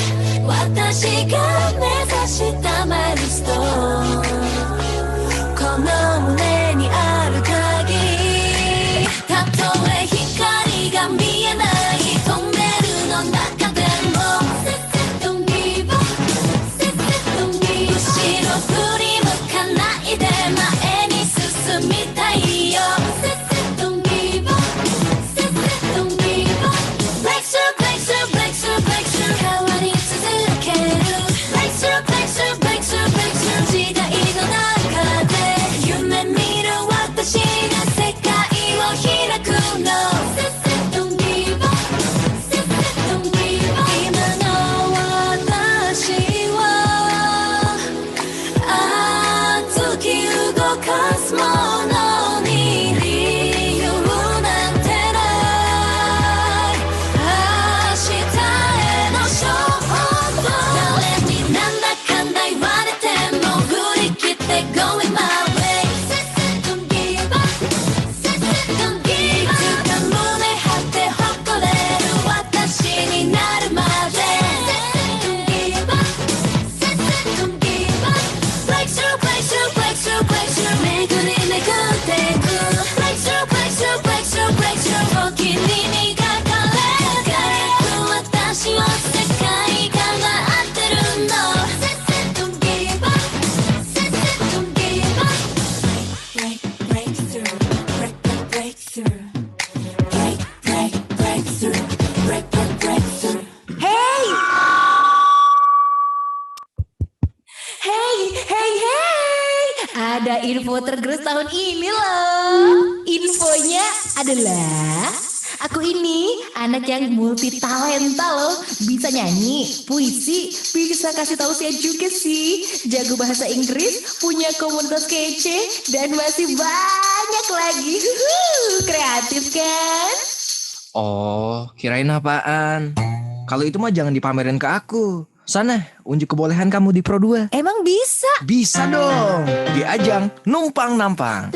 私が目指したマイルストーンこの胸にある限りたとえ光が見えないトンネルの中でも Don't give up Don't give up 後ろ振り向かないで前に進みたいよ Don't give up Don't give up Breakthrough Breakthrough Breakthrough Breakthrough 変わり続ける Breakthrough Breakthrough Breakthrough Breakthrough 時代の中で夢見る私が世界を開くの Don't give up Don't give up 今の私は熱き動かすものに理由なんてない明日への勝負誰になんだかんだ言われても振り切って going my way Don't give up Don't give up いつか胸張って誇れる私になるまで Don't give up Don't give up Breakthrough Breakthrough Breakthrough Breakthrough 巡り巡っていく Breakthrough Breakthrough Breakthrough Breakthrough 時に磨かれ輝く私を世界が待ってるの Don't give up Don't give up Breakthrough Breakthrough Breakthrough Hey Ada info tergerus tahun ini loh. Infonya adalah aku ini anak yang multi talenta loh. Bisa nyanyi, puisi, bisa kasih tausiah juga sih. Jago bahasa Inggris, punya komunitas kece, dan masih banyak banyak lagi. Kreatif kan? Oh, kirain apaan? Kalau itu mah jangan dipamerin ke aku. Sana, unjuk kebolehan kamu di Pro 2. Emang bisa? Bisa dong, di ajang Numpang Nampang.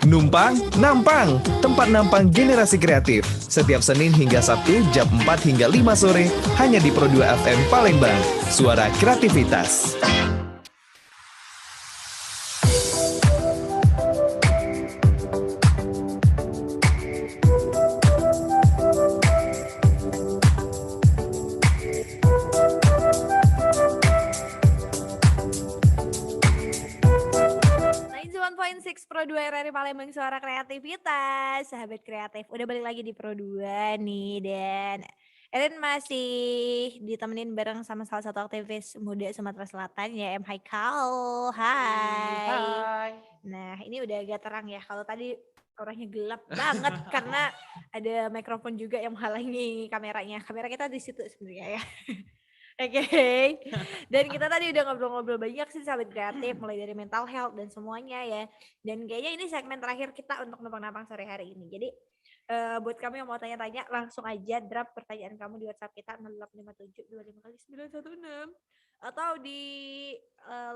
Numpang Nampang, tempat nampang generasi kreatif. Setiap Senin hingga Sabtu jam 4 hingga 5 sore hanya di Pro 2 FM Palembang. Suara kreativitas. Pro 2 RRI Palembang Suara Kreativitas. Sahabat kreatif, udah balik lagi di Pro 2 nih. Dan Erin masih ditemenin bareng sama salah satu aktivis muda Sumatera Selatan ya, M. Haikal. Hai. Hai. Nah ini udah agak terang ya, kalau tadi orangnya gelap banget karena ada mikrofon juga yang menghalangi kameranya. Kamera kita di situ sebenarnya ya. Oke. Dan kita tadi udah ngobrol-ngobrol banyak sih sahabat kreatif, mulai dari mental health dan semuanya ya. Dan kayaknya ini segmen terakhir kita untuk numpang-nampang sore hari ini. Jadi buat kamu yang mau tanya-tanya, langsung aja drop pertanyaan kamu di WhatsApp kita 085725kali 916 atau di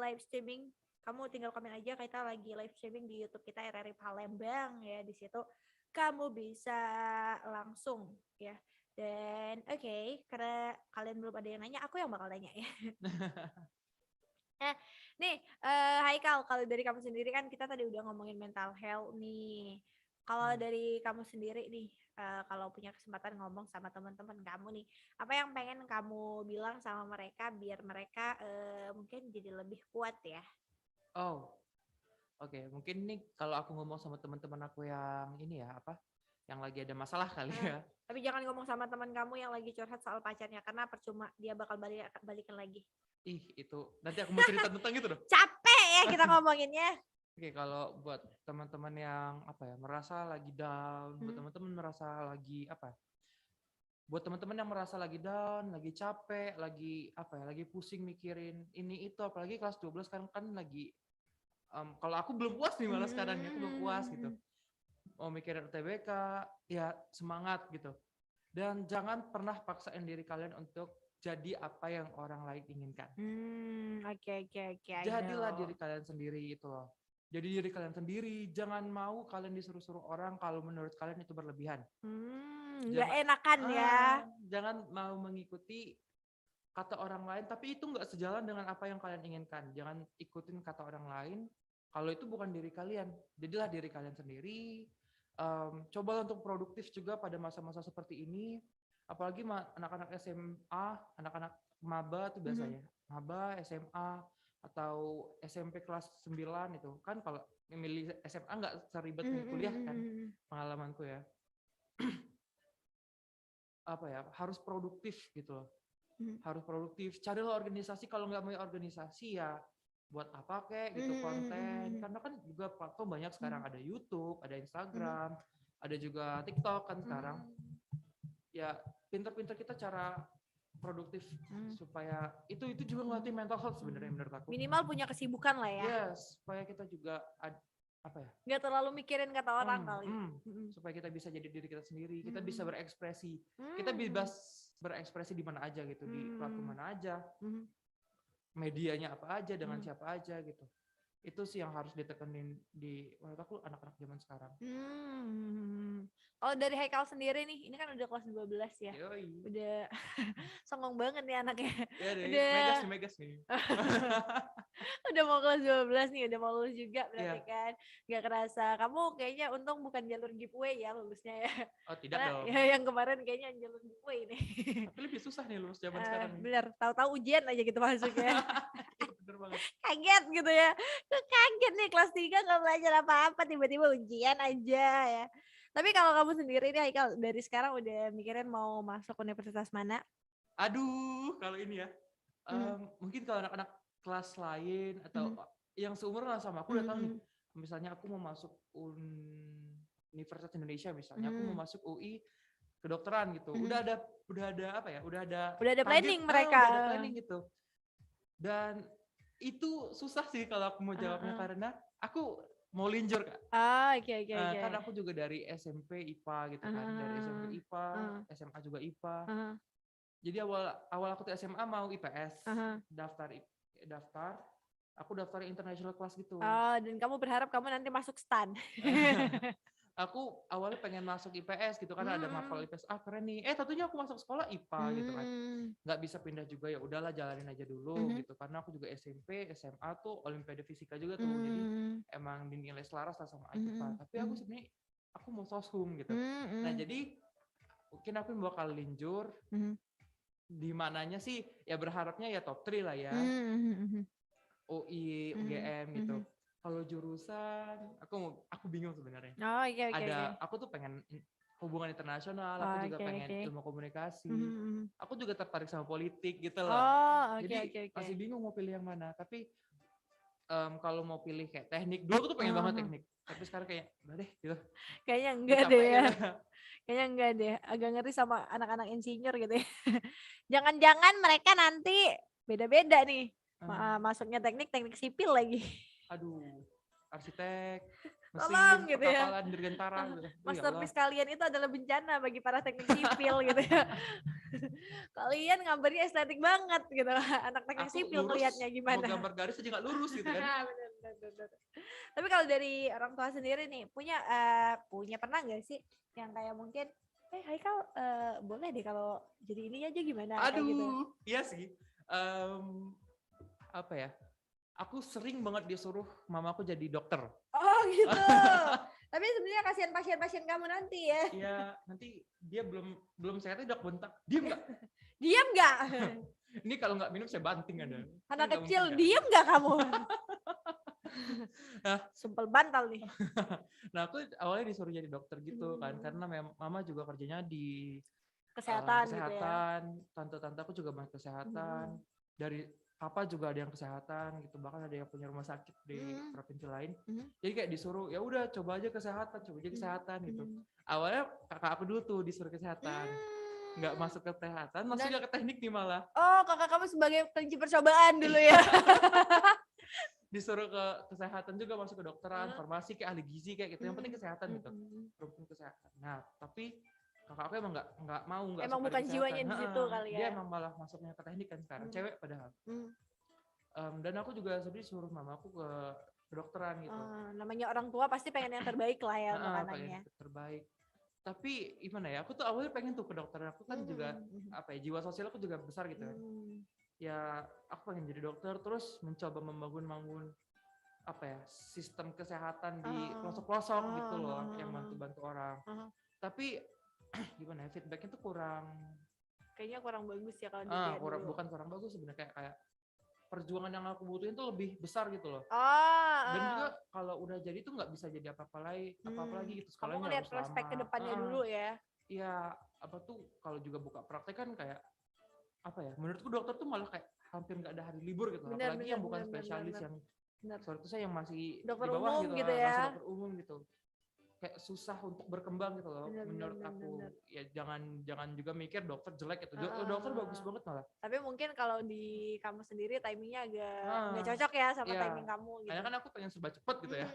live streaming. Kamu tinggal komen aja, kita lagi live streaming di YouTube kita RRI Palembang ya. Di situ kamu bisa langsung ya. Dan karena kalian belum ada yang nanya, aku yang bakal nanya ya. Nah, nih Haikal, kalau dari kamu sendiri kan kita tadi udah ngomongin mental health nih. Kalau dari kamu sendiri nih, kalau punya kesempatan ngomong sama teman-teman kamu nih, apa yang pengen kamu bilang sama mereka biar mereka mungkin jadi lebih kuat ya? Oh, oke. Mungkin nih kalau aku ngomong sama teman-teman aku yang ini ya, yang lagi ada masalah kali ya. Tapi jangan ngomong sama teman kamu yang lagi curhat soal pacarnya, karena percuma dia bakal balikan lagi. Ih, itu nanti aku mau cerita tentang itu dong. Capek ya kita ngomonginnya. Oke, kalau buat teman-teman yang merasa lagi down, buat teman-teman merasa lagi buat teman-teman yang merasa lagi down, lagi capek, lagi lagi pusing mikirin ini itu, apalagi kelas 12 kan lagi kalau aku belum puas nih malah sekarang ya, aku belum puas gitu. Mau mikirin UTBK, ya semangat gitu. Dan jangan pernah paksain diri kalian untuk jadi apa yang orang lain inginkan. Oke. Jadilah diri kalian sendiri itu loh. Jadi diri kalian sendiri, jangan mau kalian disuruh-suruh orang kalau menurut kalian itu berlebihan. Nggak enakan ya. Jangan mau mengikuti kata orang lain, tapi itu nggak sejalan dengan apa yang kalian inginkan. Jangan ikutin kata orang lain, kalau itu bukan diri kalian. Jadilah diri kalian sendiri. Cobalah untuk produktif juga pada masa-masa seperti ini, apalagi anak-anak SMA, anak-anak maba tuh biasanya, maba, SMA, atau SMP kelas 9 itu, kan kalau memilih SMA nggak seribet kuliah kan, pengalamanku ya. Harus produktif gitu loh, harus produktif, carilah organisasi, kalau nggak mau organisasi ya buat apa kek gitu konten, karena kan juga platform banyak sekarang, ada YouTube, ada Instagram, ada juga TikTok kan sekarang. Ya pinter-pinter kita cara produktif supaya itu juga ngelatih mental health sebenarnya menurut aku. Minimal punya kesibukan lah ya. Yes, supaya kita juga nggak terlalu mikirin kata orang kali. Supaya kita bisa jadi diri kita sendiri, kita bisa berekspresi, kita bebas berekspresi di mana aja gitu, di platform mana aja. Medianya apa aja, dengan siapa aja gitu. Itu sih yang harus ditekenin menurut aku anak-anak zaman sekarang. Oh, dari Haikal sendiri nih, ini kan udah kelas 12 ya. Yoi. Udah songong banget nih anaknya. Ya, udah megas nih. Udah mau kelas 12 nih, udah mau lulus juga berarti kan. Gak kerasa. Kamu kayaknya untung bukan jalur giveaway ya lulusnya ya. Oh, tidak dong. Ya, yang kemarin kayaknya jalur giveaway nih. Tapi lebih susah nih lulus zaman sekarang. Bener, tahu-tahu ujian aja gitu masuknya. Bener banget. Kaget gitu ya. Kaget nih kelas 3 gak belajar apa-apa, tiba-tiba ujian aja ya. Tapi kalau kamu sendiri nih Haikal, dari sekarang udah mikirin mau masuk universitas mana? Aduh, kalau ini ya. Mungkin kalau anak-anak kelas lain atau yang seumuran sama aku udah tahu nih. Misalnya aku mau masuk Universitas Indonesia misalnya, aku mau masuk UI kedokteran gitu. Udah ada planning mereka. Udah ada planning gitu. Dan itu susah sih kalau aku mau jawabnya karena aku mau linjur Kak. Oke. Kan aku juga dari SMP IPA gitu kan, dari SMP IPA, SMA juga IPA. Jadi awal aku tuh SMA mau IPS, daftar, aku daftar international class gitu. Oh, dan kamu berharap kamu nanti masuk STAN. Aku awalnya pengen masuk IPS gitu kan, ada mapel IPS, keren nih. Tentunya aku masuk sekolah IPA gitu kan. Nggak bisa pindah juga, ya udahlah jalanin aja dulu gitu. Karena aku juga SMP, SMA tuh olimpiade fisika juga tuh. Jadi emang dinilai selaras lah sama IPA. Tapi aku sebenarnya aku mau soshum gitu. Nah, jadi mungkin aku bakal linjur. Di mananya sih ya berharapnya ya top 3 lah ya. UI, UGM gitu. Kalau jurusan, aku bingung sebenarnya. Oh iya. Aku tuh pengen hubungan internasional, aku juga pengen ilmu komunikasi. Aku juga tertarik sama politik gitu loh. Jadi masih bingung mau pilih yang mana. Tapi kalau mau pilih kayak teknik, dulu aku tuh pengen banget teknik. Tapi sekarang kayak udah deh gitu. Kayaknya enggak deh ya. Kayaknya enggak deh. Agak ngeri sama anak-anak insinyur gitu ya. Jangan-jangan mereka nanti beda-beda nih. Masuknya teknik sipil lagi. Aduh, arsitek, mesin, tolong gitu ya. perkapalan, dirgantara gitu. Masterpiece kalian itu adalah bencana bagi para teknik sipil gitu ya. Kalian gambarnya estetik banget gitu. Anak teknik sipil ngelihatnya gimana? Mau gambar garis aja nggak lurus gitu kan. Bener. Tapi kalau dari orang tua sendiri nih, punya pernah nggak sih yang kayak mungkin, Haikal boleh deh kalau jadi ini aja gimana? Aduh, gitu. Iya sih. Apa ya? Aku sering banget disuruh mamaku jadi dokter. Oh gitu. Tapi sebenarnya kasihan pasien-pasien kamu nanti ya. Iya, nanti dia belum sehat udah bentak. Diam nggak? Diam nggak? Ini kalau nggak minum saya banting ada. Anak kecil diam nggak kamu? Sumpel bantal nih. Nah, aku awalnya disuruh jadi dokter gitu kan, karena mama juga kerjanya di kesehatan gitu ya. Tante-tante aku juga banyak kesehatan. Dari papa juga ada yang kesehatan gitu, bahkan ada yang punya rumah sakit di provinsi lain. Jadi kayak disuruh, ya udah coba aja kesehatan gitu. Awalnya kakak aku dulu tuh disuruh kesehatan. Nggak masuk ke kesehatan, masuknya ke teknik nih malah. Oh, kakak kamu sebagai kelinci percobaan dulu ya. Disuruh ke kesehatan juga, masuk ke dokteran, farmasi, kayak ahli gizi kayak gitu. Yang penting kesehatan gitu. Rumpun kesehatan. Nah, tapi kakak aku emang nggak mau, emang bukan jiwanya di situ kali ya. Dia emang malah masuknya ke teknik kan sekarang, cewek padahal. Dan aku juga sebenarnya suruh mamaku ke kedokteran gitu. Namanya orang tua pasti pengen yang terbaik lah ya untuk anaknya. Terbaik. Tapi gimana ya? Aku tuh awalnya pengen tuh kedokteran. Aku kan juga jiwa sosial aku juga besar gitu kan. Ya aku pengen jadi dokter, terus mencoba membangun sistem kesehatan di pelosok-pelosok gitu loh, yang bantu-bantu orang. Tapi gimana ya, feedbacknya tuh kayaknya kurang bagus ya kalau bukan kurang bagus sebenarnya, kayak perjuangan yang aku butuhin tuh lebih besar gitu loh. Dan juga kalau udah jadi tuh nggak bisa jadi apa-apa lagi gitu. Kamu ngeliat prospek ke depannya dulu ya. Iya, kalau juga buka praktek kan kayak menurutku dokter tuh malah kayak hampir nggak ada hari libur gitu. Apalagi yang bukan spesialis, yang sorry itu saya yang masih dokter di bawah umum gitu ya. masih dokter umum gitu. Kayak susah untuk berkembang gitu loh. Menurut aku. Ya jangan juga mikir dokter jelek gitu. Dokter bagus banget malah. Tapi mungkin kalau di kamu sendiri timingnya agak nggak cocok ya sama timing kamu gitu. Karena kan aku pengen serba cepet gitu ya.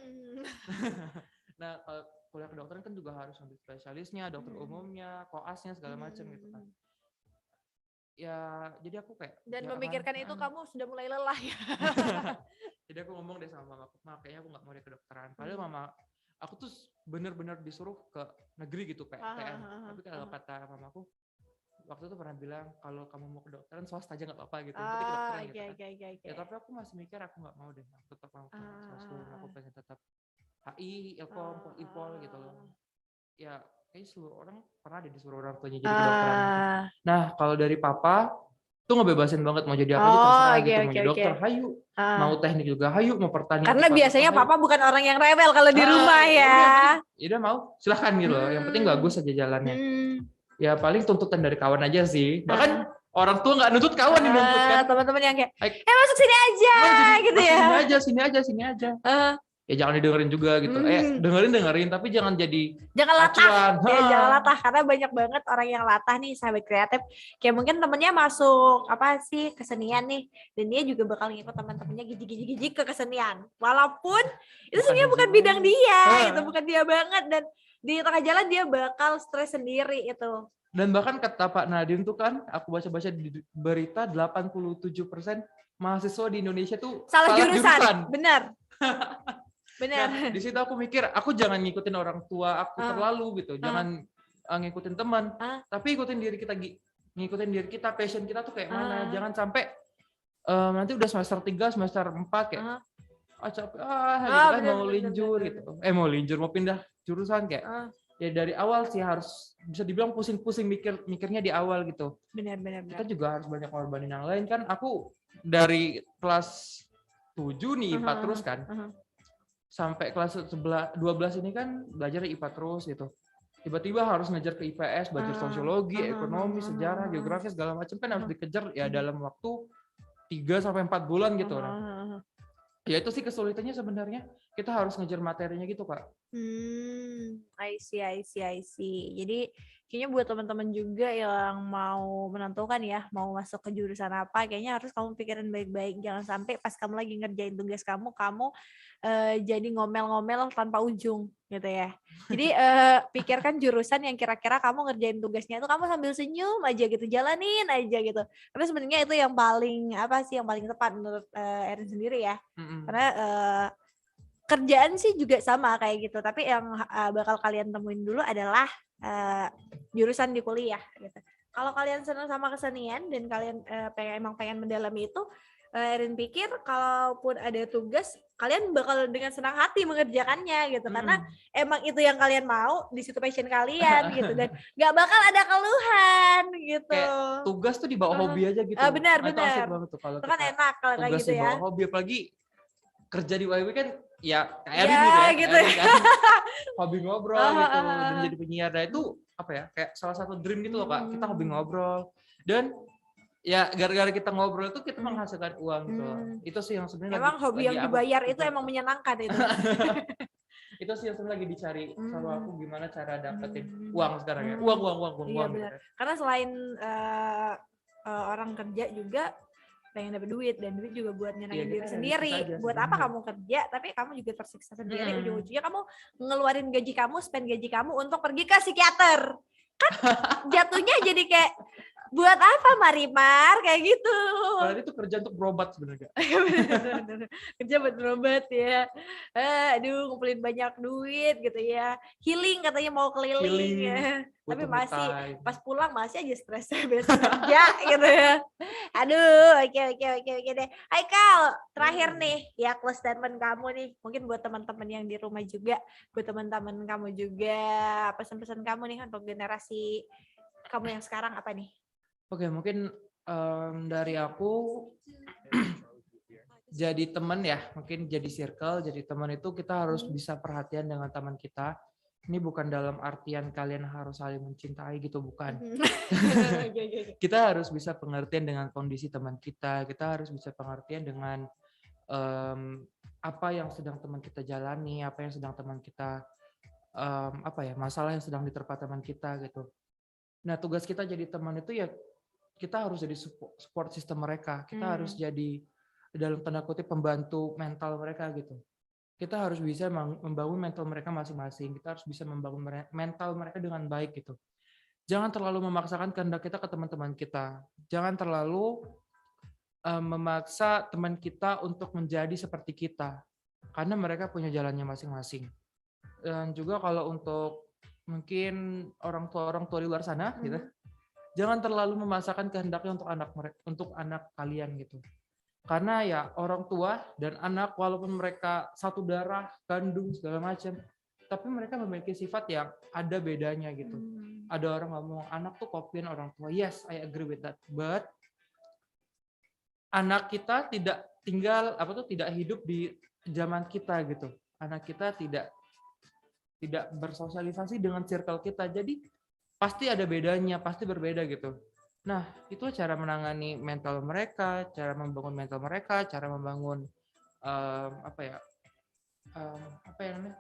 Nah, kalau kuliah kedokteran kan juga harus ambil spesialisnya, dokter umumnya, koasnya segala macam gitu kan. Ya, jadi aku kayak dan memikirkan itu kamu sudah mulai lelah ya. Jadi aku ngomong deh sama mamaku, kayaknya aku nggak mau deh kedokteran. Padahal mama aku tuh bener-bener disuruh ke negeri gitu, PTN. Tapi kalau kata mamaku waktu itu pernah bilang, kalau kamu mau kedokteran swasta aja nggak apa-apa gitu. Yang penting kedokteran gitu kan. Ya tapi aku masih mikir aku nggak mau deh, aku tetap mau swasta. Aku pengen tetap HI, Ilkom, IPOL gitu loh. Ya kayaknya seluruh orang pernah deh disuruh orang tuanya jadi kedokteran. Nah kalau dari papa tuh ngebebasin banget, mau jadi apa aja terserah gitu. Mau jadi dokter, hayu. Mau teknik juga, hayu. Mau pertanian. Karena biasanya papa bukan orang yang rewel kalau di rumah ya. Ya udah mau, silahkan gitu loh. Yang penting bagus aja jalannya. Ya paling tuntutan dari kawan aja sih. Bahkan orang tua nggak nuntut, kawan yang nuntut kan. Teman-teman yang kayak, masuk sini aja gitu ya. Sini aja. ya jangan didengerin juga gitu. Dengerin tapi jangan jadi Jangan latah. acuan. Ya, jangan latah karena banyak banget orang yang latah nih sahabat kreatif. Kayak mungkin temennya masuk apa sih kesenian nih, dan dia juga bakal ngikut teman-temannya gijik ke kesenian. Walaupun itu sebenarnya bukan bidang dia, itu bukan dia banget, dan di tengah jalan dia bakal stres sendiri itu. Dan bahkan kata Pak Nadiem tuh kan, aku baca-baca di berita 87% mahasiswa di Indonesia tuh salah jurusan. Benar. Benar. Nah, di situ aku mikir, aku jangan ngikutin orang tua aku terlalu gitu, jangan ngikutin teman, tapi ngikutin diri kita, passion kita tuh kayak mana. Jangan sampai nanti udah semester 3, semester 4 kayak capek gitu kan, mau linjur mau pindah jurusan kayak. Ya dari awal sih harus bisa dibilang pusing-pusing mikirnya di awal gitu. Benar. Kita juga harus banyak ngorbanin yang lain kan. Aku dari kelas 7 nih IPA terus kan. Sampai kelas 12 ini kan belajar IPA terus gitu. Tiba-tiba harus ngejar ke IPS, belajar sosiologi, ekonomi, sejarah, geografi segala macam kan harus dikejar ya dalam waktu 3 sampai 4 bulan gitu. Ya itu sih kesulitannya sebenarnya. Kita harus ngejar materinya gitu, Kak. I see. Jadi kayaknya buat teman-teman juga yang mau menentukan ya, mau masuk ke jurusan apa, kayaknya harus kamu pikirin baik-baik. Jangan sampai pas kamu lagi ngerjain tugas kamu jadi ngomel-ngomel tanpa ujung gitu ya. Jadi pikirkan jurusan yang kira-kira kamu ngerjain tugasnya itu kamu sambil senyum aja gitu, jalanin aja gitu. Karena sebenarnya itu yang paling tepat menurut Erin sendiri ya. Karena kerjaan sih juga sama kayak gitu, tapi yang bakal kalian temuin dulu adalah jurusan di kuliah gitu. Kalau kalian senang sama kesenian dan kalian pengen mendalami itu, Erin pikir kalaupun ada tugas, kalian bakal dengan senang hati mengerjakannya gitu, karena emang itu yang kalian mau, di situ passion kalian gitu, dan nggak bakal ada keluhan gitu. Kayak tugas tuh dibawa hobi aja gitu. Benar. Itu asik banget tuh kalau itu kan enak kalau kayak gitu ya. Tugas dibawa hobi, apalagi kerja di YB kan ya kayak gitu. Kan. Hobi ngobrol gitu dan jadi penyiar. Nah itu apa ya, kayak salah satu dream gitu loh Kak. Kita hobi ngobrol dan ya gara-gara kita ngobrol itu kita menghasilkan uang gitu loh. Itu sih yang sebenarnya emang hobi yang dibayar itu emang menyenangkan itu. Itu sih yang sebenarnya lagi dicari sama aku, gimana cara dapetin uang sekarang ya. Uang. Iya benar. Karena selain orang kerja juga pengen dapat duit, dan duit juga buat nyenangin diri sendiri. Buat apa kamu kerja tapi kamu juga tersiksa sendiri, ujung-ujungnya kamu ngeluarin gaji kamu, spend gaji kamu untuk pergi ke psikiater. Kan jatuhnya jadi kayak buat apa Marimar kayak gitu. Padahal itu kerja untuk berobat sebenarnya. Bener. Kerja buat berobat ya. Aduh, ngumpulin banyak duit gitu ya. Healing katanya mau keliling ya. Tapi masih pas pulang masih aja stres besok kerja gitu ya. Aduh, oke deh. Hai Kal, terakhir nih ya close statement kamu nih. Mungkin buat teman-teman yang di rumah juga, buat teman-teman kamu juga, pesan-pesan kamu nih untuk generasi kamu yang sekarang apa nih? Oke, mungkin dari aku jadi teman ya, mungkin jadi circle, jadi teman itu kita harus bisa perhatian dengan teman kita. Ini bukan dalam artian kalian harus saling mencintai gitu, bukan. Kita harus bisa pengertian dengan kondisi teman kita harus bisa pengertian dengan apa yang sedang teman kita jalani, apa yang sedang teman kita masalah yang sedang diterpa teman kita gitu. Nah, tugas kita jadi teman itu ya kita harus jadi support system mereka. Kita harus jadi dalam tanda kutip pembantu mental mereka gitu. Kita harus bisa membangun mental mereka masing-masing. Kita harus bisa membangun mental mereka dengan baik gitu. Jangan terlalu memaksakan kehendak kita ke teman-teman kita. Jangan terlalu memaksa teman kita untuk menjadi seperti kita. Karena mereka punya jalannya masing-masing. Dan juga kalau untuk mungkin orang tua di luar sana gitu, jangan terlalu memaksakan kehendaknya untuk anak kalian gitu. Karena ya orang tua dan anak walaupun mereka satu darah, kandung segala macam, tapi mereka memiliki sifat yang ada bedanya gitu. Ada orang ngomong anak tuh kopian orang tua. Yes, I agree with that. But anak kita tidak tidak hidup di zaman kita gitu. Anak kita tidak bersosialisasi dengan circle kita. Jadi pasti ada bedanya, pasti berbeda gitu. Nah, itu cara menangani mental mereka, cara membangun mental mereka, cara membangun apa ya namanya,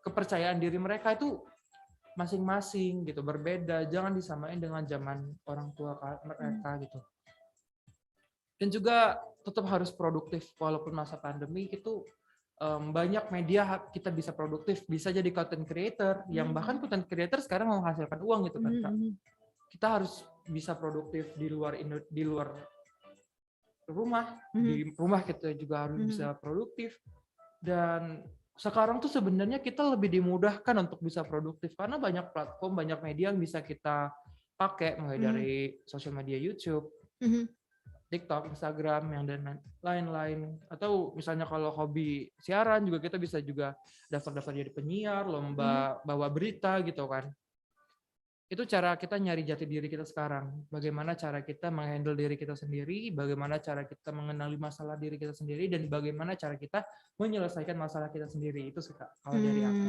kepercayaan diri mereka itu masing-masing gitu, berbeda, jangan disamain dengan zaman orang tua mereka gitu. Dan juga tetap harus produktif walaupun masa pandemi itu banyak media kita bisa produktif, bisa jadi content creator yang bahkan content creator sekarang menghasilkan uang gitu kan Kak. Kita harus bisa produktif di luar rumah, di rumah kita juga harus bisa produktif. Dan sekarang tuh sebenarnya kita lebih dimudahkan untuk bisa produktif karena banyak platform, banyak media yang bisa kita pakai mulai dari sosial media YouTube, TikTok, Instagram, yang dan lain-lain. Atau misalnya kalau hobi siaran juga kita bisa juga daftar-daftar jadi penyiar, lomba bawa berita gitu kan. Itu cara kita nyari jati diri kita sekarang. Bagaimana cara kita menghandle diri kita sendiri, bagaimana cara kita mengenali masalah diri kita sendiri, dan bagaimana cara kita menyelesaikan masalah kita sendiri. Itu sih Kak, kalau dari aku.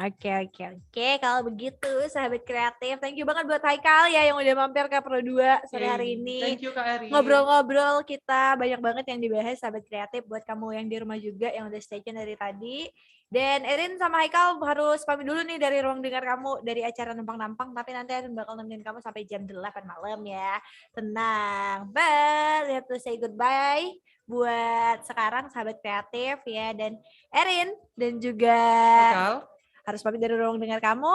Oke. Kalau begitu, sahabat kreatif, thank you banget buat Haikal ya yang udah mampir ke Pro 2 sore hari ini. Thank you Kak Eri. Ngobrol-ngobrol kita banyak banget yang dibahas, sahabat kreatif. Buat kamu yang di rumah juga yang udah stay tune dari tadi. Dan Erin sama Haikal harus pamit dulu nih dari ruang dengar kamu dari acara Numpang-Nampang, tapi nanti Erin bakal nemenin kamu sampai jam 8 malam ya. Tenang, but we have to say goodbye buat sekarang sahabat kreatif ya, dan Erin dan juga Haikal harus pamit dari ruang dengar kamu.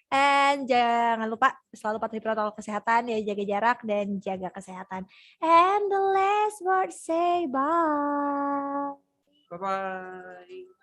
And jangan lupa selalu patuhi protokol kesehatan ya, jaga jarak dan jaga kesehatan. And the last word say bye. Bye-bye.